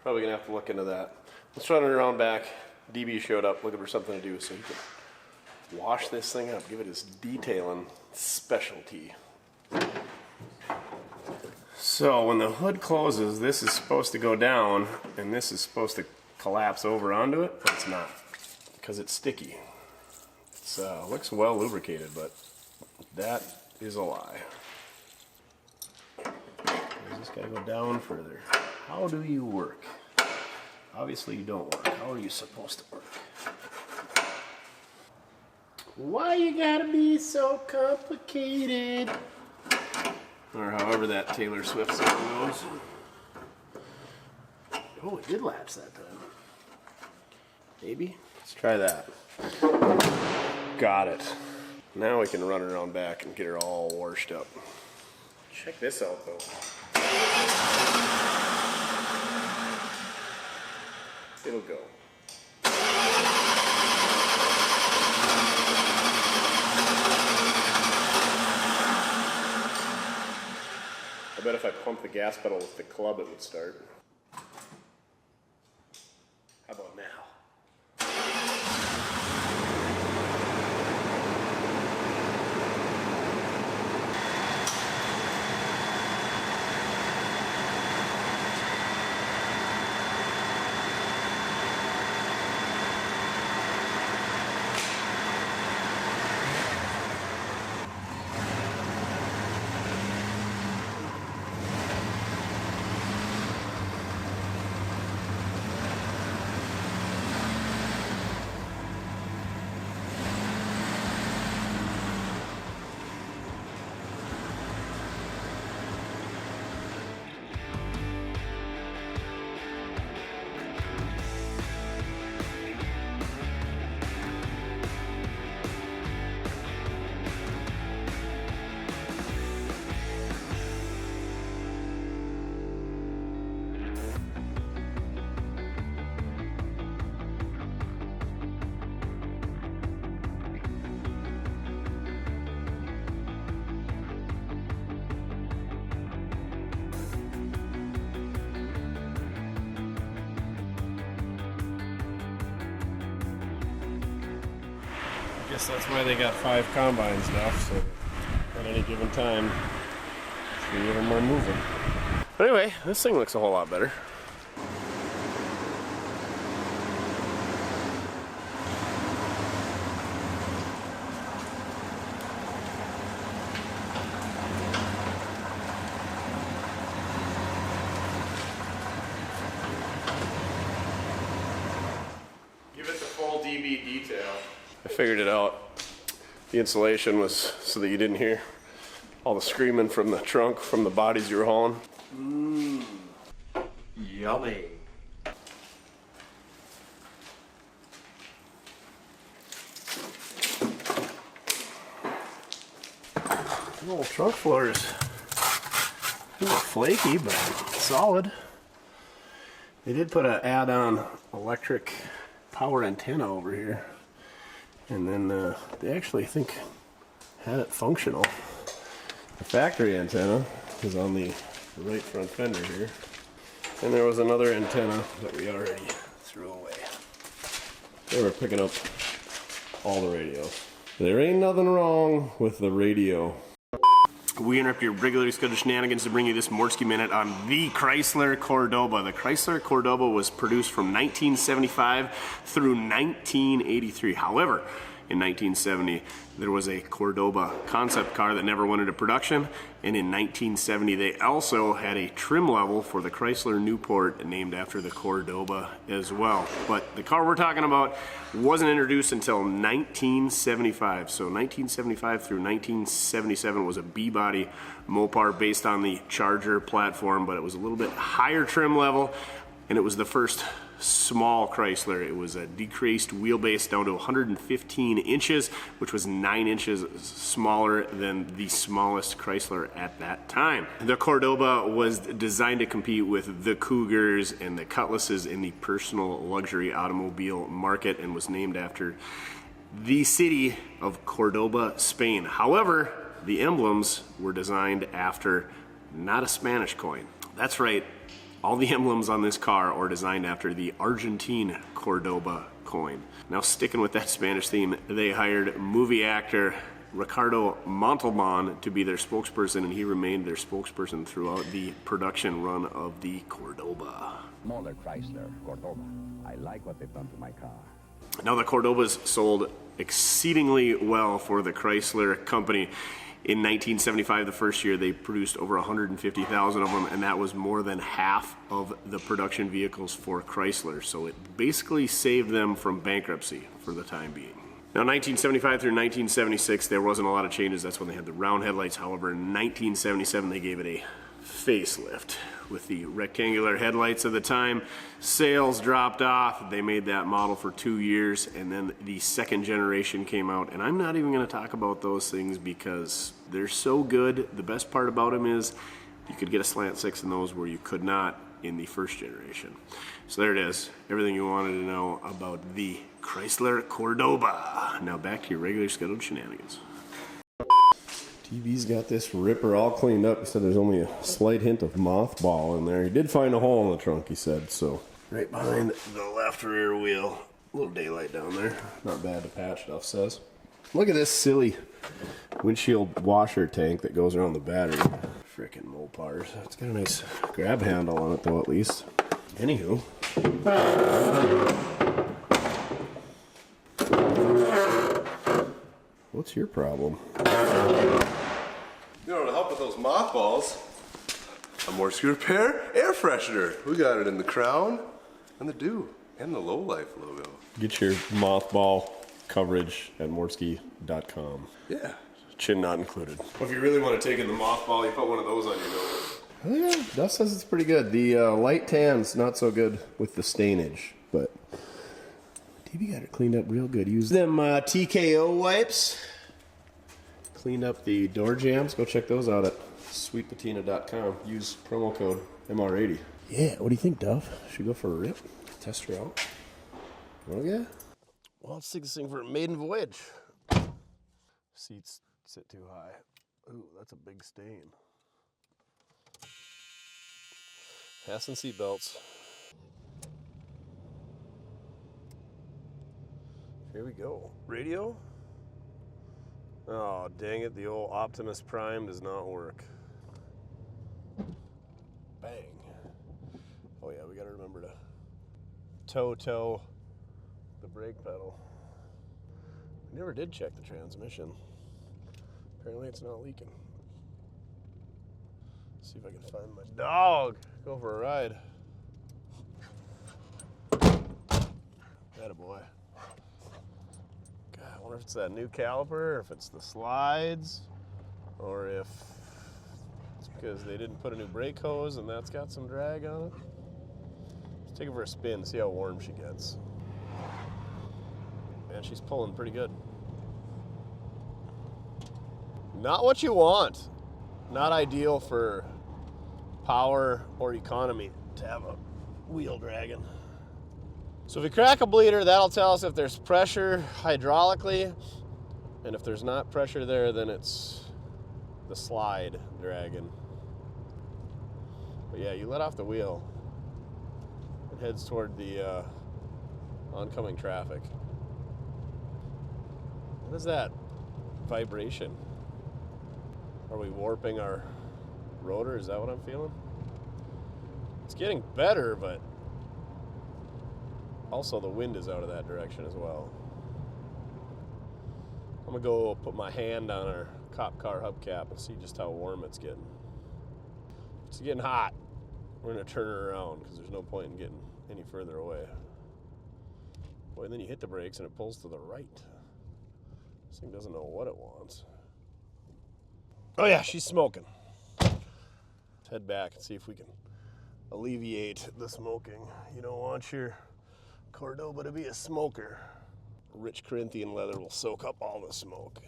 Probably gonna have to look into that. Let's run it around back. DB showed up looking for something to do, so he can wash this thing up, give it his detailing specialty. So when the hood closes, this is supposed to go down, and this is supposed to collapse over onto it, but it's not, because it's sticky. It looks well lubricated, but that is a lie. You just gotta go down further. How do you work? Obviously you don't work. How are you supposed to work? Why you gotta be so complicated? Or however that Taylor Swift song goes. Oh, it did lapse that time. Maybe? Let's try that. Got it. Now we can run her around back and get her all washed up. Check this out though. It'll go. I bet if I pumped the gas pedal with the club, it would start. How about now? I guess that's why they got 5 combines now, so at any given time, 3 of them are moving. But anyway, this thing looks a whole lot better. Give it the full DB detail. I figured it out. The insulation was so that you didn't hear all the screaming from the trunk, from the bodies you were hauling. Yummy. The little trunk floor is a little flaky, but solid. They did put an add-on electric power antenna over here. And then they actually think had it functional. The factory antenna is on the right front fender here. And there was another antenna that we already threw away. They were picking up all the radios. There ain't nothing wrong with the radio. We interrupt your regularly scheduled shenanigans to bring you this Mortske Minute on the Chrysler Cordoba. The Chrysler Cordoba was produced from 1975 through 1983. However, in 1970, there was a Cordoba concept car that never went into production, and in 1970 they also had a trim level for the Chrysler Newport named after the Cordoba as well. But the car we're talking about wasn't introduced until 1975. So 1975 through 1977 was a B-body Mopar based on the Charger platform, but it was a little bit higher trim level, and it was the first small Chrysler. It was a decreased wheelbase down to 115 inches, which was 9 inches smaller than the smallest Chrysler at that time. The Cordoba was designed to compete with the Cougars and the Cutlasses in the personal luxury automobile market and was named after the city of Cordoba, Spain. However, the emblems were designed after not a Spanish coin. That's right, all the emblems on this car are designed after the Argentine Cordoba coin. Now, sticking with that Spanish theme, they hired movie actor Ricardo Montalban to be their spokesperson, and he remained their spokesperson throughout the production run of the Cordoba. Smaller Chrysler, Cordoba. I like what they've done to my car. Now, the Cordobas sold exceedingly well for the Chrysler company. In 1975, the first year, they produced over 150,000 of them, and that was more than half of the production vehicles for Chrysler. So it basically saved them from bankruptcy for the time being. Now, 1975 through 1976, there wasn't a lot of changes. That's when they had the round headlights. However, in 1977, they gave it a facelift with the rectangular headlights of the time. Sales dropped off. They made that model for 2 years, and then the second generation came out. And I'm not even going to talk about those things because they're so good. The best part about them is you could get a slant six in those where you could not in the first generation. So there it is, everything you wanted to know about the Chrysler Cordoba. Now back to your regular scheduled shenanigans. TV's got this ripper all cleaned up. He said there's only a slight hint of mothball in there. He did find a hole in the trunk, he said, so right behind the left rear wheel. A little daylight down there. Not bad to patch, Duff says. Look at this silly windshield washer tank that goes around the battery. Frickin' Mopars. It's got a nice grab handle on it though, at least. Anywho. What's your problem? You know, to help with those mothballs, a Mortske repair air freshener. We got it in the crown and the dew and the low life logo. Get your mothball coverage at mortskerepair.com. Yeah. Chin not included. Well, if you really want to take in the mothball, you put one of those on your nose. Oh yeah, Duff says it's pretty good. The light tan's not so good with the stainage, but TV got it cleaned up real good. Use them TKO wipes. Cleaned up the door jams. Go check those out at sweetpatina.com. Use promo code MR80. Yeah, what do you think, Duff? Should we go for a rip? Test her out? Oh yeah? Well, let's take this thing for a maiden voyage. Seats sit too high. Ooh, that's a big stain. Fasten seat belts. Here we go. Radio? Oh, dang it, the old Optimus Prime does not work. Bang. Oh yeah, we gotta remember to toe the brake pedal. I never did check the transmission. Apparently it's not leaking. Let's see if I can find my dog. Go for a ride. Attaboy. God, I wonder if it's that new caliper, or if it's the slides, or if it's because they didn't put a new brake hose and that's got some drag on it. Let's take her for a spin, see how warm she gets. Man, she's pulling pretty good. Not what you want. Not ideal for power or economy to have a wheel dragging. So if you crack a bleeder, that'll tell us if there's pressure hydraulically, and if there's not pressure there, then it's the slide dragging. But yeah, you let off the wheel, it heads toward the oncoming traffic. What is that vibration? Are we warping our rotor? Is that what I'm feeling? It's getting better, but also the wind is out of that direction as well. I'm gonna go put my hand on our cop car hubcap and see just how warm it's getting. If it's getting hot, we're gonna turn her around because there's no point in getting any further away. Boy, and then you hit the brakes and it pulls to the right. This thing doesn't know what it wants. Oh yeah, she's smoking. Let's head back and see if we can alleviate the smoking. You don't want your Cordoba to be a smoker. Rich Corinthian leather will soak up all the smoke.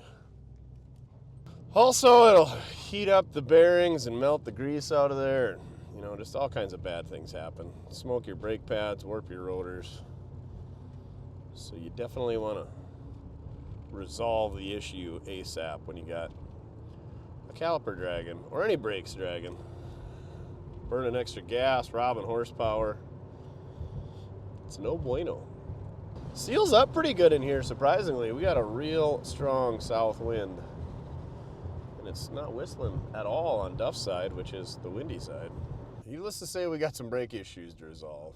Also, it'll heat up the bearings and melt the grease out of there. You know, just all kinds of bad things happen. Smoke your brake pads, warp your rotors. So you definitely want to resolve the issue ASAP when you got caliper dragging, or any brakes dragging. Burning extra gas, robbing horsepower. It's no bueno. Seals up pretty good in here, surprisingly. We got a real strong south wind. And it's not whistling at all on Duff's side, which is the windy side. Needless to say, we got some brake issues to resolve.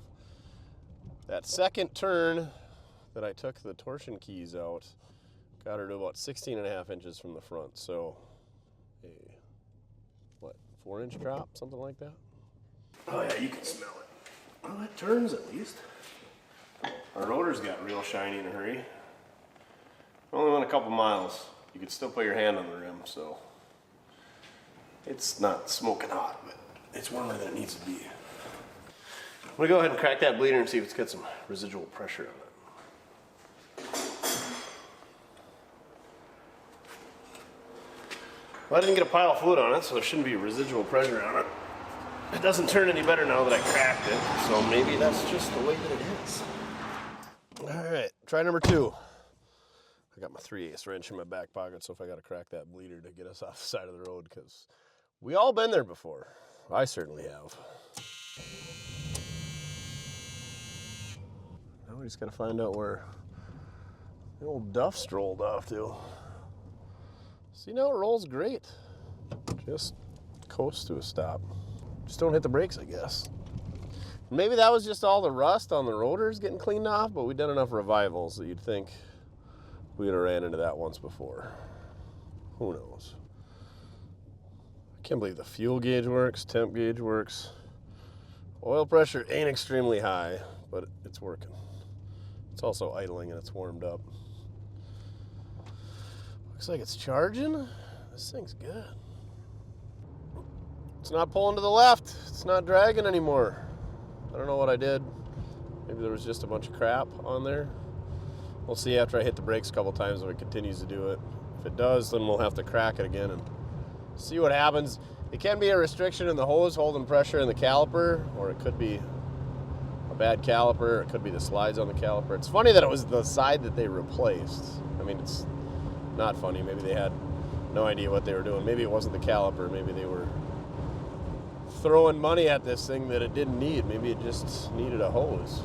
That second turn that I took the torsion keys out got her to about 16.5 inches from the front. So, a, what, 4-inch drop, something like that? Oh yeah, you can smell it. Well, it turns at least. Our rotor's got real shiny in a hurry. Only went a couple miles. You could still put your hand on the rim, so it's not smoking hot, but it's warmer than it needs to be. I'm gonna go ahead and crack that bleeder and see if it's got some residual pressure on it. Well, I didn't get a pile of fluid on it, so there shouldn't be residual pressure on it. It doesn't turn any better now that I cracked it, so maybe that's just the way that it is. All right, try number 2. I got my 3/8 wrench in my back pocket, so if I got to crack that bleeder to get us off the side of the road, because we all been there before. I certainly have. Now we just got to find out where the old Duff strolled off to. See, now it rolls great. Just coast to a stop. Just don't hit the brakes, I guess. Maybe that was just all the rust on the rotors getting cleaned off, but we've done enough revivals that you'd think we would have ran into that once before. Who knows? I can't believe the fuel gauge works, temp gauge works. Oil pressure ain't extremely high, but it's working. It's also idling and it's warmed up. Looks like it's charging. This thing's good. It's not pulling to the left. It's not dragging anymore. I don't know what I did. Maybe there was just a bunch of crap on there. We'll see after I hit the brakes a couple times if it continues to do it. If it does, then we'll have to crack it again and see what happens. It can be a restriction in the hose holding pressure in the caliper, or it could be a bad caliper, or it could be the slides on the caliper. It's funny that it was the side that they replaced. I mean, it's not funny. Maybe they had no idea what they were doing. Maybe it wasn't the caliper. Maybe they were throwing money at this thing that it didn't need. Maybe it just needed a hose.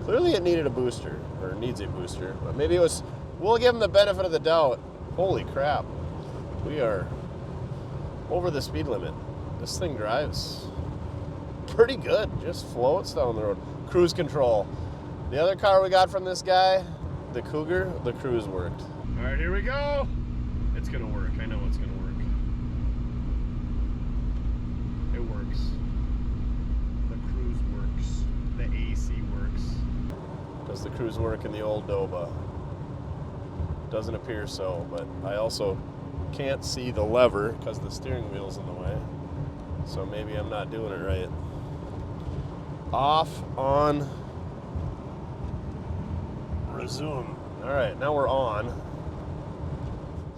Clearly it needed a booster, or needs a booster, but maybe it was, we'll give them the benefit of the doubt. Holy crap. We are over the speed limit. This thing drives pretty good. Just floats down the road. Cruise control. The other car we got from this guy, the Cougar, the cruise worked. All right, here we go. It's gonna work. I know it's gonna work. It works. The cruise works. The AC works. Does the cruise work in the old Doba? Doesn't appear so, but I also can't see the lever because the steering wheel's in the way. So maybe I'm not doing it right. Off, on, resume. All right, now we're on.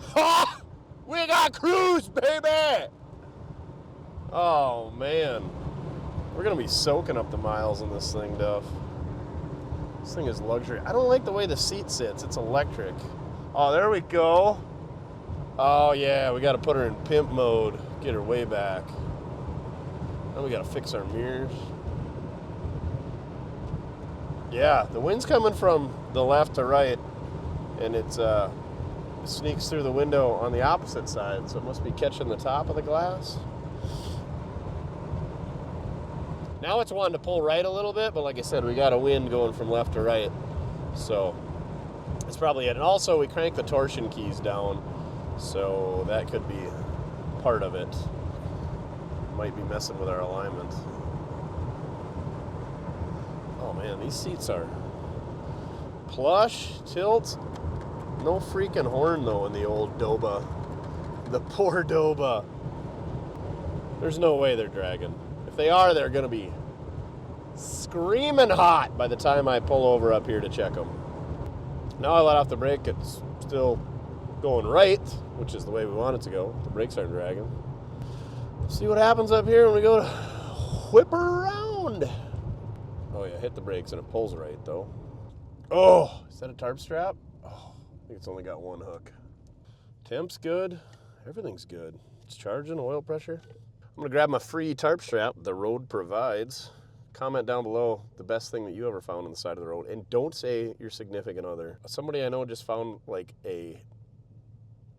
Ha! We got cruise, baby! Oh, man. We're going to be soaking up the miles in this thing, Duff. This thing is luxury. I don't like the way the seat sits. It's electric. Oh, there we go. Oh, yeah, we got to put her in pimp mode. Get her way back. Then we got to fix our mirrors. Yeah, the wind's coming from the left to right, and it sneaks through the window on the opposite side, so it must be catching the top of the glass. Now it's wanting to pull right a little bit, but like I said, we got a wind going from left to right, so that's probably it. And also, we cranked the torsion keys down, so that could be part of it. Might be messing with our alignment. Oh man, these seats are plush, tilt. No freaking horn though in the old Doba. The poor Doba. There's no way they're dragging. If they are, they're gonna be screaming hot by the time I pull over up here to check them. Now I let off the brake, it's still going right, which is the way we want it to go. The brakes aren't dragging. See what happens up here when we go to whip her around. Oh yeah, hit the brakes and it pulls right though. Oh, is that a tarp strap? Oh, I think it's only got one hook. Temp's good, everything's good. It's charging, oil pressure. I'm gonna grab my free tarp strap the road provides. Comment down below the best thing that you ever found on the side of the road. And don't say your significant other. Somebody I know just found like a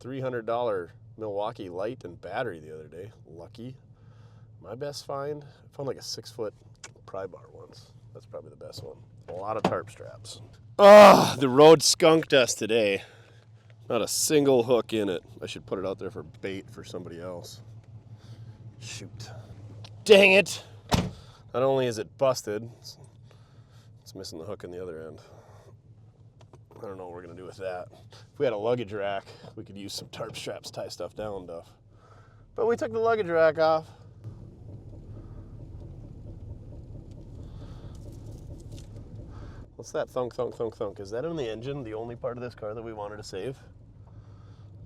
$300 Milwaukee light and battery the other day. Lucky. My best find, I found like a 6-foot pry bar once. That's probably the best one. A lot of tarp straps. Oh, the road skunked us today. Not a single hook in it. I should put it out there for bait for somebody else. Shoot. Dang it! Not only is it busted, it's missing the hook in the other end. I don't know what we're gonna do with that. If we had a luggage rack, we could use some tarp straps, tie stuff down, Duff. But we took the luggage rack off. What's that thunk, thunk, thunk, thunk? Is that in the engine, the only part of this car that we wanted to save?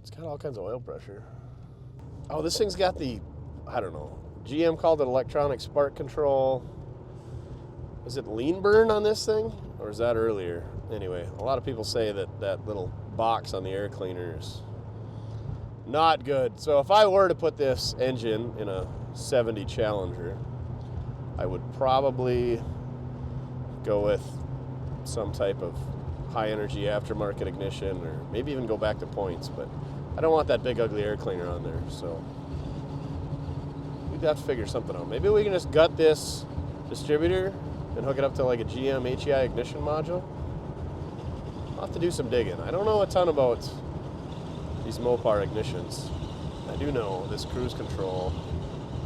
It's got all kinds of oil pressure. Oh, this thing's got the, I don't know, GM called it electronic spark control. Is it lean burn on this thing? Or is that earlier? Anyway, a lot of people say that that little box on the air cleaner is not good. So if I were to put this engine in a 70 Challenger, I would probably go with some type of high energy aftermarket ignition, or maybe even go back to points, but I don't want that big ugly air cleaner on there, so we'd have to figure something out. Maybe we can just gut this distributor and hook it up to like a GM HEI ignition module. I'll have to do some digging. I don't know a ton about these Mopar ignitions. I do know this cruise control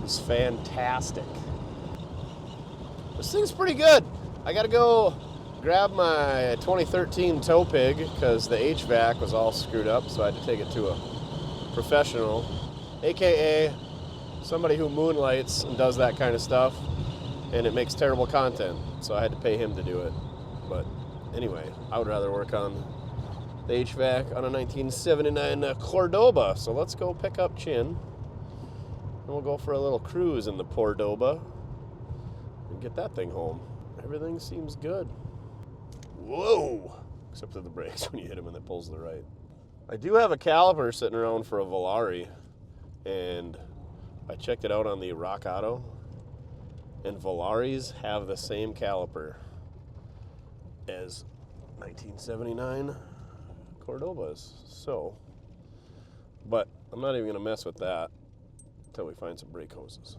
is fantastic. This thing's pretty good. I gotta go grab my 2013 tow pig because the HVAC was all screwed up, so I had to take it to a professional, AKA somebody who moonlights and does that kind of stuff, and it makes terrible content, so I had to pay him to do it. But anyway, I would rather work on the HVAC on a 1979 Cordoba, so let's go pick up Chin, and we'll go for a little cruise in the Cordoba and get that thing home. Everything seems good. Whoa! Except for the brakes when you hit them and it pulls to the right. I do have a caliper sitting around for a Volare, and I checked it out on the Rock Auto, and Volares have the same caliper as 1979 Cordobas. So, but I'm not even gonna mess with that until we find some brake hoses.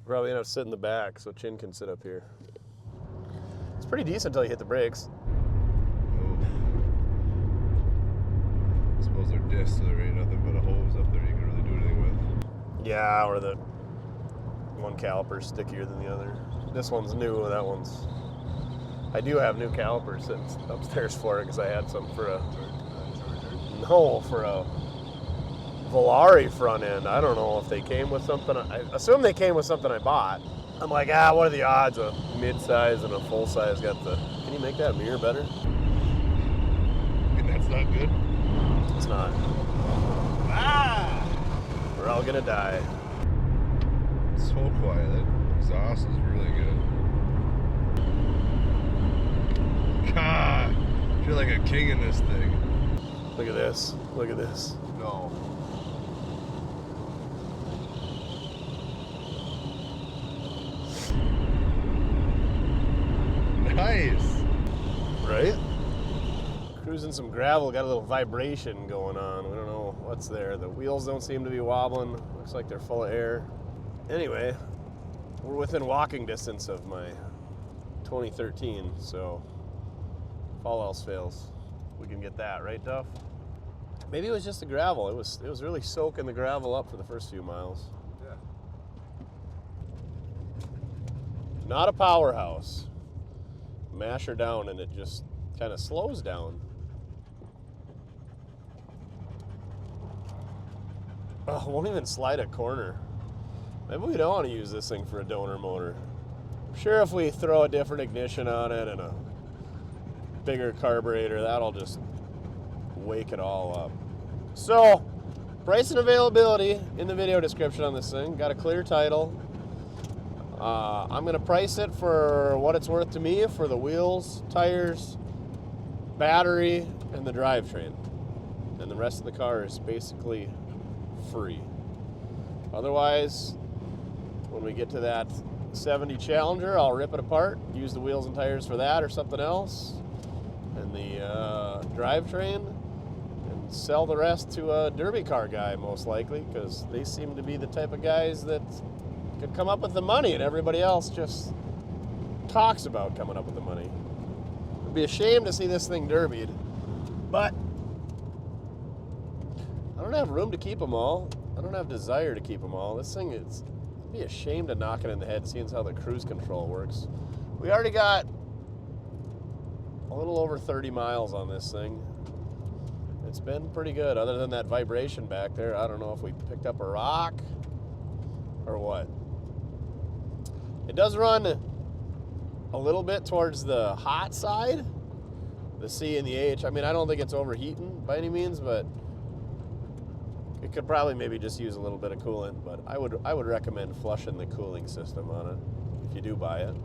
Probably end up sitting in the back so Chin can sit up here. It's pretty decent until you hit the brakes. I suppose they're discs, so there ain't nothing but a hose up there you can really do anything with. Yeah, or the one caliper's stickier than the other. This one's new, that one's... I do have new calipers sitting upstairs for it because I had some for a... No, for a Volare front end. I don't know if they came with something. I assume they came with something I bought. I'm like, what are the odds a mid-size and a full-size got the... Can you make that mirror better? And that's not good? It's not. We're all gonna die. It's so quiet. That exhaust is really good. God, I feel like a king in this thing. Look at this. Look at this. No. Nice. Right? Cruising some gravel, got a little vibration going on. We don't know what's there. The wheels don't seem to be wobbling. Looks like they're full of air. Anyway, we're within walking distance of my 2013, so if all else fails, we can get that, right, Duff? Maybe it was just the gravel. It was really soaking the gravel up for the first few miles. Yeah. Not a powerhouse. Mash her down and it just kind of slows down. Oh, won't even slide a corner. Maybe we don't want to use this thing for a donor motor. I'm sure if we throw a different ignition on it and a bigger carburetor, that'll just wake it all up. So, price and availability in the video description on this thing. Got a clear title. I'm going to price it for what it's worth to me for the wheels, tires, battery, and the drivetrain. And the rest of the car is basically free. Otherwise, when we get to that 70 Challenger, I'll rip it apart, use the wheels and tires for that or something else, and the drivetrain, and sell the rest to a derby car guy, most likely, because they seem to be the type of guys that could come up with the money, and everybody else just talks about coming up with the money. It'd be a shame to see this thing derbied, but I don't have room to keep them all. I don't have desire to keep them all. This thing is, it'd be a shame to knock it in the head, seeing how the cruise control works. We already got a little over 30 miles on this thing. It's been pretty good, other than that vibration back there. I don't know if we picked up a rock or what. It does run a little bit towards the hot side, the C and the H. I mean, I don't think it's overheating by any means, but it could probably maybe just use a little bit of coolant. But I would recommend flushing the cooling system on it if you do buy it,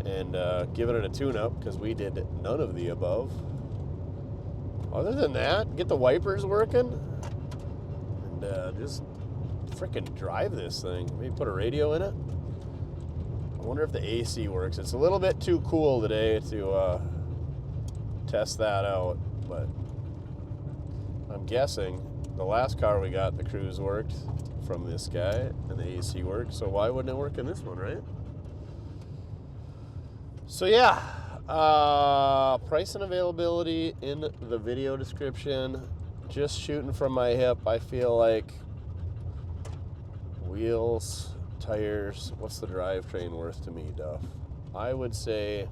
and giving it a tune-up, because we did none of the above. Other than that, get the wipers working and just frickin' drive this thing. Maybe put a radio in it. I wonder if the AC works. It's a little bit too cool today to test that out, but I'm guessing the last car we got, the Cruise, worked from this guy, and the AC worked, so why wouldn't it work in this one, right? So yeah, price and availability in the video description. Just shooting from my hip, I feel like wheels, tires, what's the drivetrain worth to me, Duff? I would say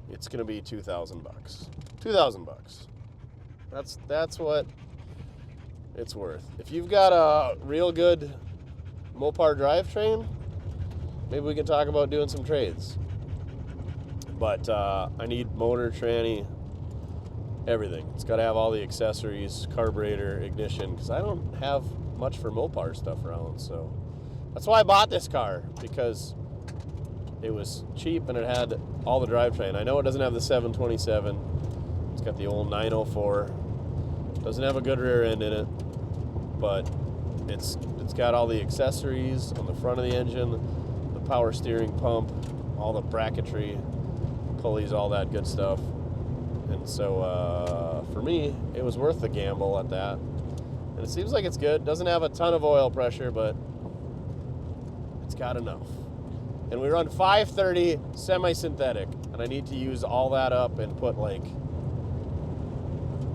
it's gonna be $2,000 bucks. $2,000 bucks. That's what it's worth. If you've got a real good Mopar drivetrain, maybe we can talk about doing some trades. But I need motor, tranny, everything. It's got to have all the accessories, carburetor, ignition, because I don't have much for Mopar stuff around. So that's why I bought this car, because it was cheap and it had all the drivetrain. I know it doesn't have the 727. It's got the old 904. Doesn't have a good rear end in it, but it's got all the accessories on the front of the engine, the power steering pump, all the bracketry, pulleys, all that good stuff. And so for me, it was worth the gamble at that. And it seems like it's good. Doesn't have a ton of oil pressure, but it's got enough. And we run 530 semi-synthetic, and I need to use all that up and put like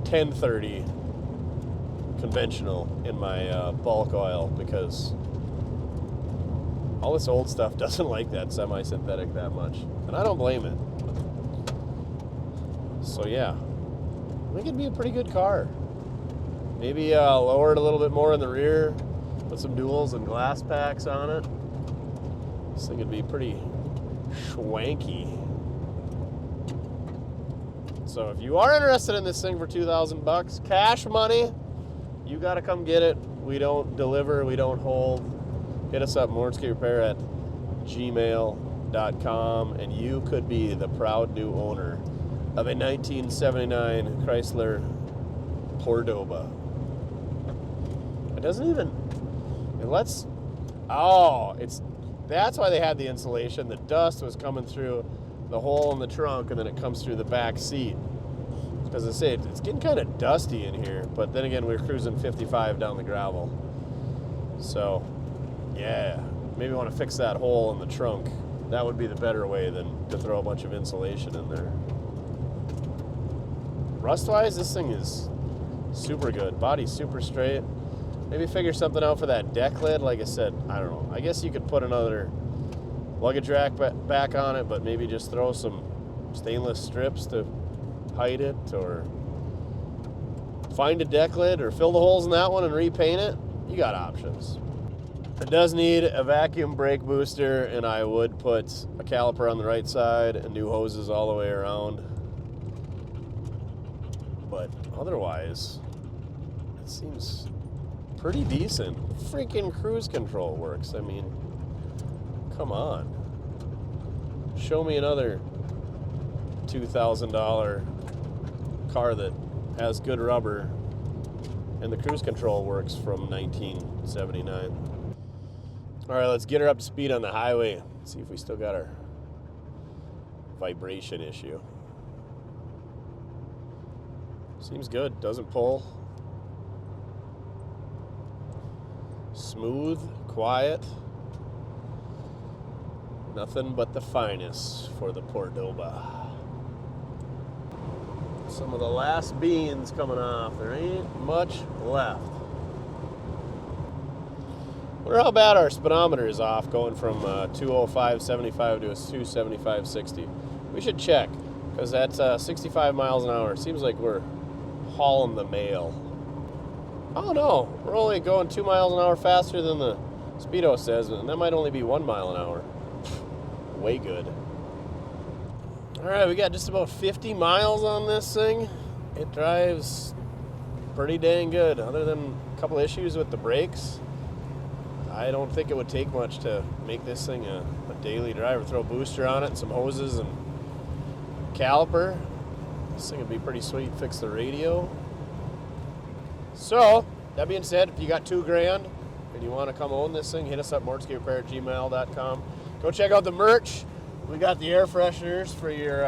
1030 conventional in my bulk oil, because all this old stuff doesn't like that semi-synthetic that much, and I don't blame it. So yeah, I think it'd be a pretty good car. Maybe lower it a little bit more in the rear, put some duals and glass packs on it. This thing would be pretty schwanky. So if you are interested in this thing for $2,000 bucks, cash money, you got to come get it. We don't deliver, we don't hold. Hit us up, mortskerepair@gmail.com, and you could be the proud new owner of a 1979 Chrysler Cordoba. It doesn't even, it lets, that's why they had the insulation. The dust was coming through the hole in the trunk, and then it comes through the back seat. As I say, it's getting kind of dusty in here, but then again, we're cruising 55 down the gravel. So, yeah, maybe want to fix that hole in the trunk. That would be the better way than to throw a bunch of insulation in there. Rust-wise, this thing is super good. Body's super straight. Maybe figure something out for that deck lid. Like I said, I don't know. I guess you could put another luggage rack back on it, but maybe just throw some stainless strips to hide it, or find a deck lid, or fill the holes in that one and repaint it. You got options. It does need a vacuum brake booster, and I would put a caliper on the right side and new hoses all the way around. But otherwise, it seems pretty decent. Freaking cruise control works. I mean, come on. Show me another $2,000 car that has good rubber And the cruise control works from 1979. All right, let's get her up to speed on the highway. See if we still got our vibration issue. Seems good, doesn't pull. Smooth, quiet. Nothing but the finest for the Cordoba. Some of the last beans coming off. There ain't much left. Wonder how bad our speedometer is off, going from 205.75 to a 275.60. We should check, because that's 65 miles an hour. It seems like we're hauling the mail. Oh no, we're only going 2 miles an hour faster than the speedo says, and that might only be 1 mile an hour. Way good. All right, we got just about 50 miles on this thing. It drives pretty dang good, other than a couple issues with the brakes. I don't think it would take much to make this thing a daily driver. Throw a booster on it and some hoses and caliper. This thing would be pretty sweet. Fix the radio. So, that being said, if you got $2,000 and you want to come own this thing, hit us up, mortskerepair@gmail.com. Go check out the merch. We got the air fresheners for your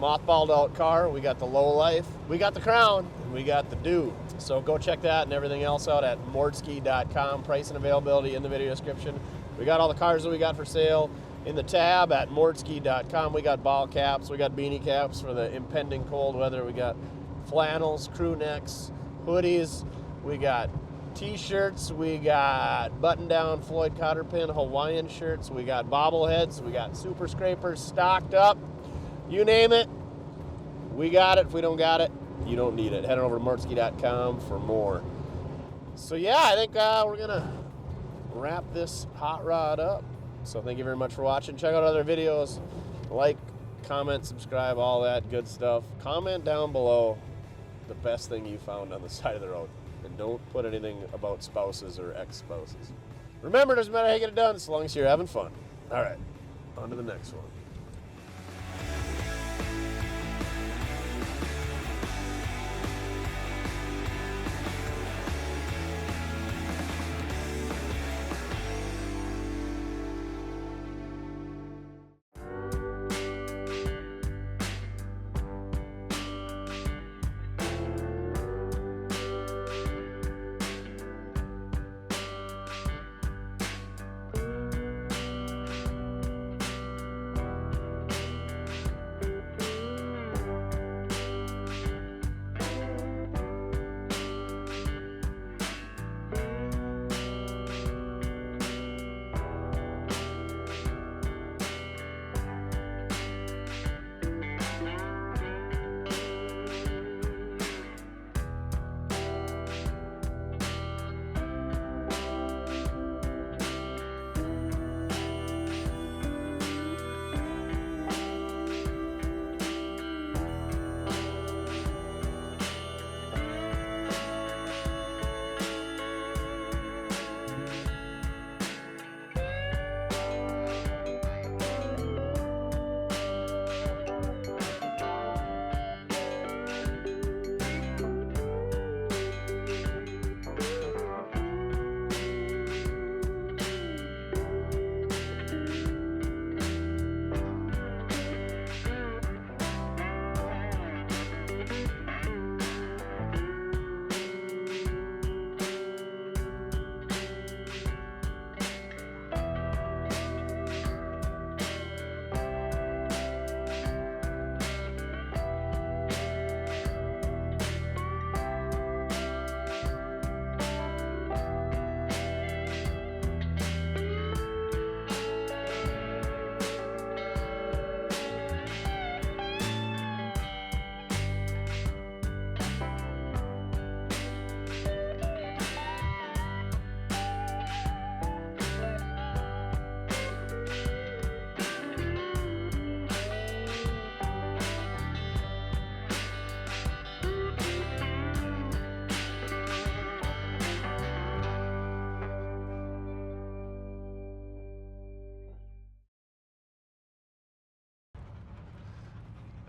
mothballed out car. We got the low life. We got the crown, and we got the dew. So go check that and everything else out at mortske.com. Price and availability in the video description. We got all the cars that we got for sale in the tab at mortske.com. We got ball caps. We got beanie caps for the impending cold weather. We got flannels, crew necks, hoodies. We got t-shirts. We got button-down Floyd Cotterpin Hawaiian shirts. We got bobbleheads. We got super scrapers stocked up. You name it, we got it. If we don't got it, you don't need it. Head on over to mortske.com for more. So yeah, I think we're gonna wrap this hot rod up. So thank you very much for watching. Check out other videos. Like, comment, subscribe, all that good stuff. Comment down below the best thing you found on the side of the road. And don't put anything about spouses or ex-spouses. Remember, it doesn't matter how you get it done, as long as you're having fun. All right, on to the next one.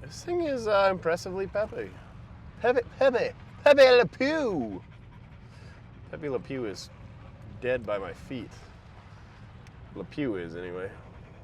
This thing is impressively peppy. Peppy Le Pew. Pepe Le Pew is dead by my feet. Le Pew is, anyway.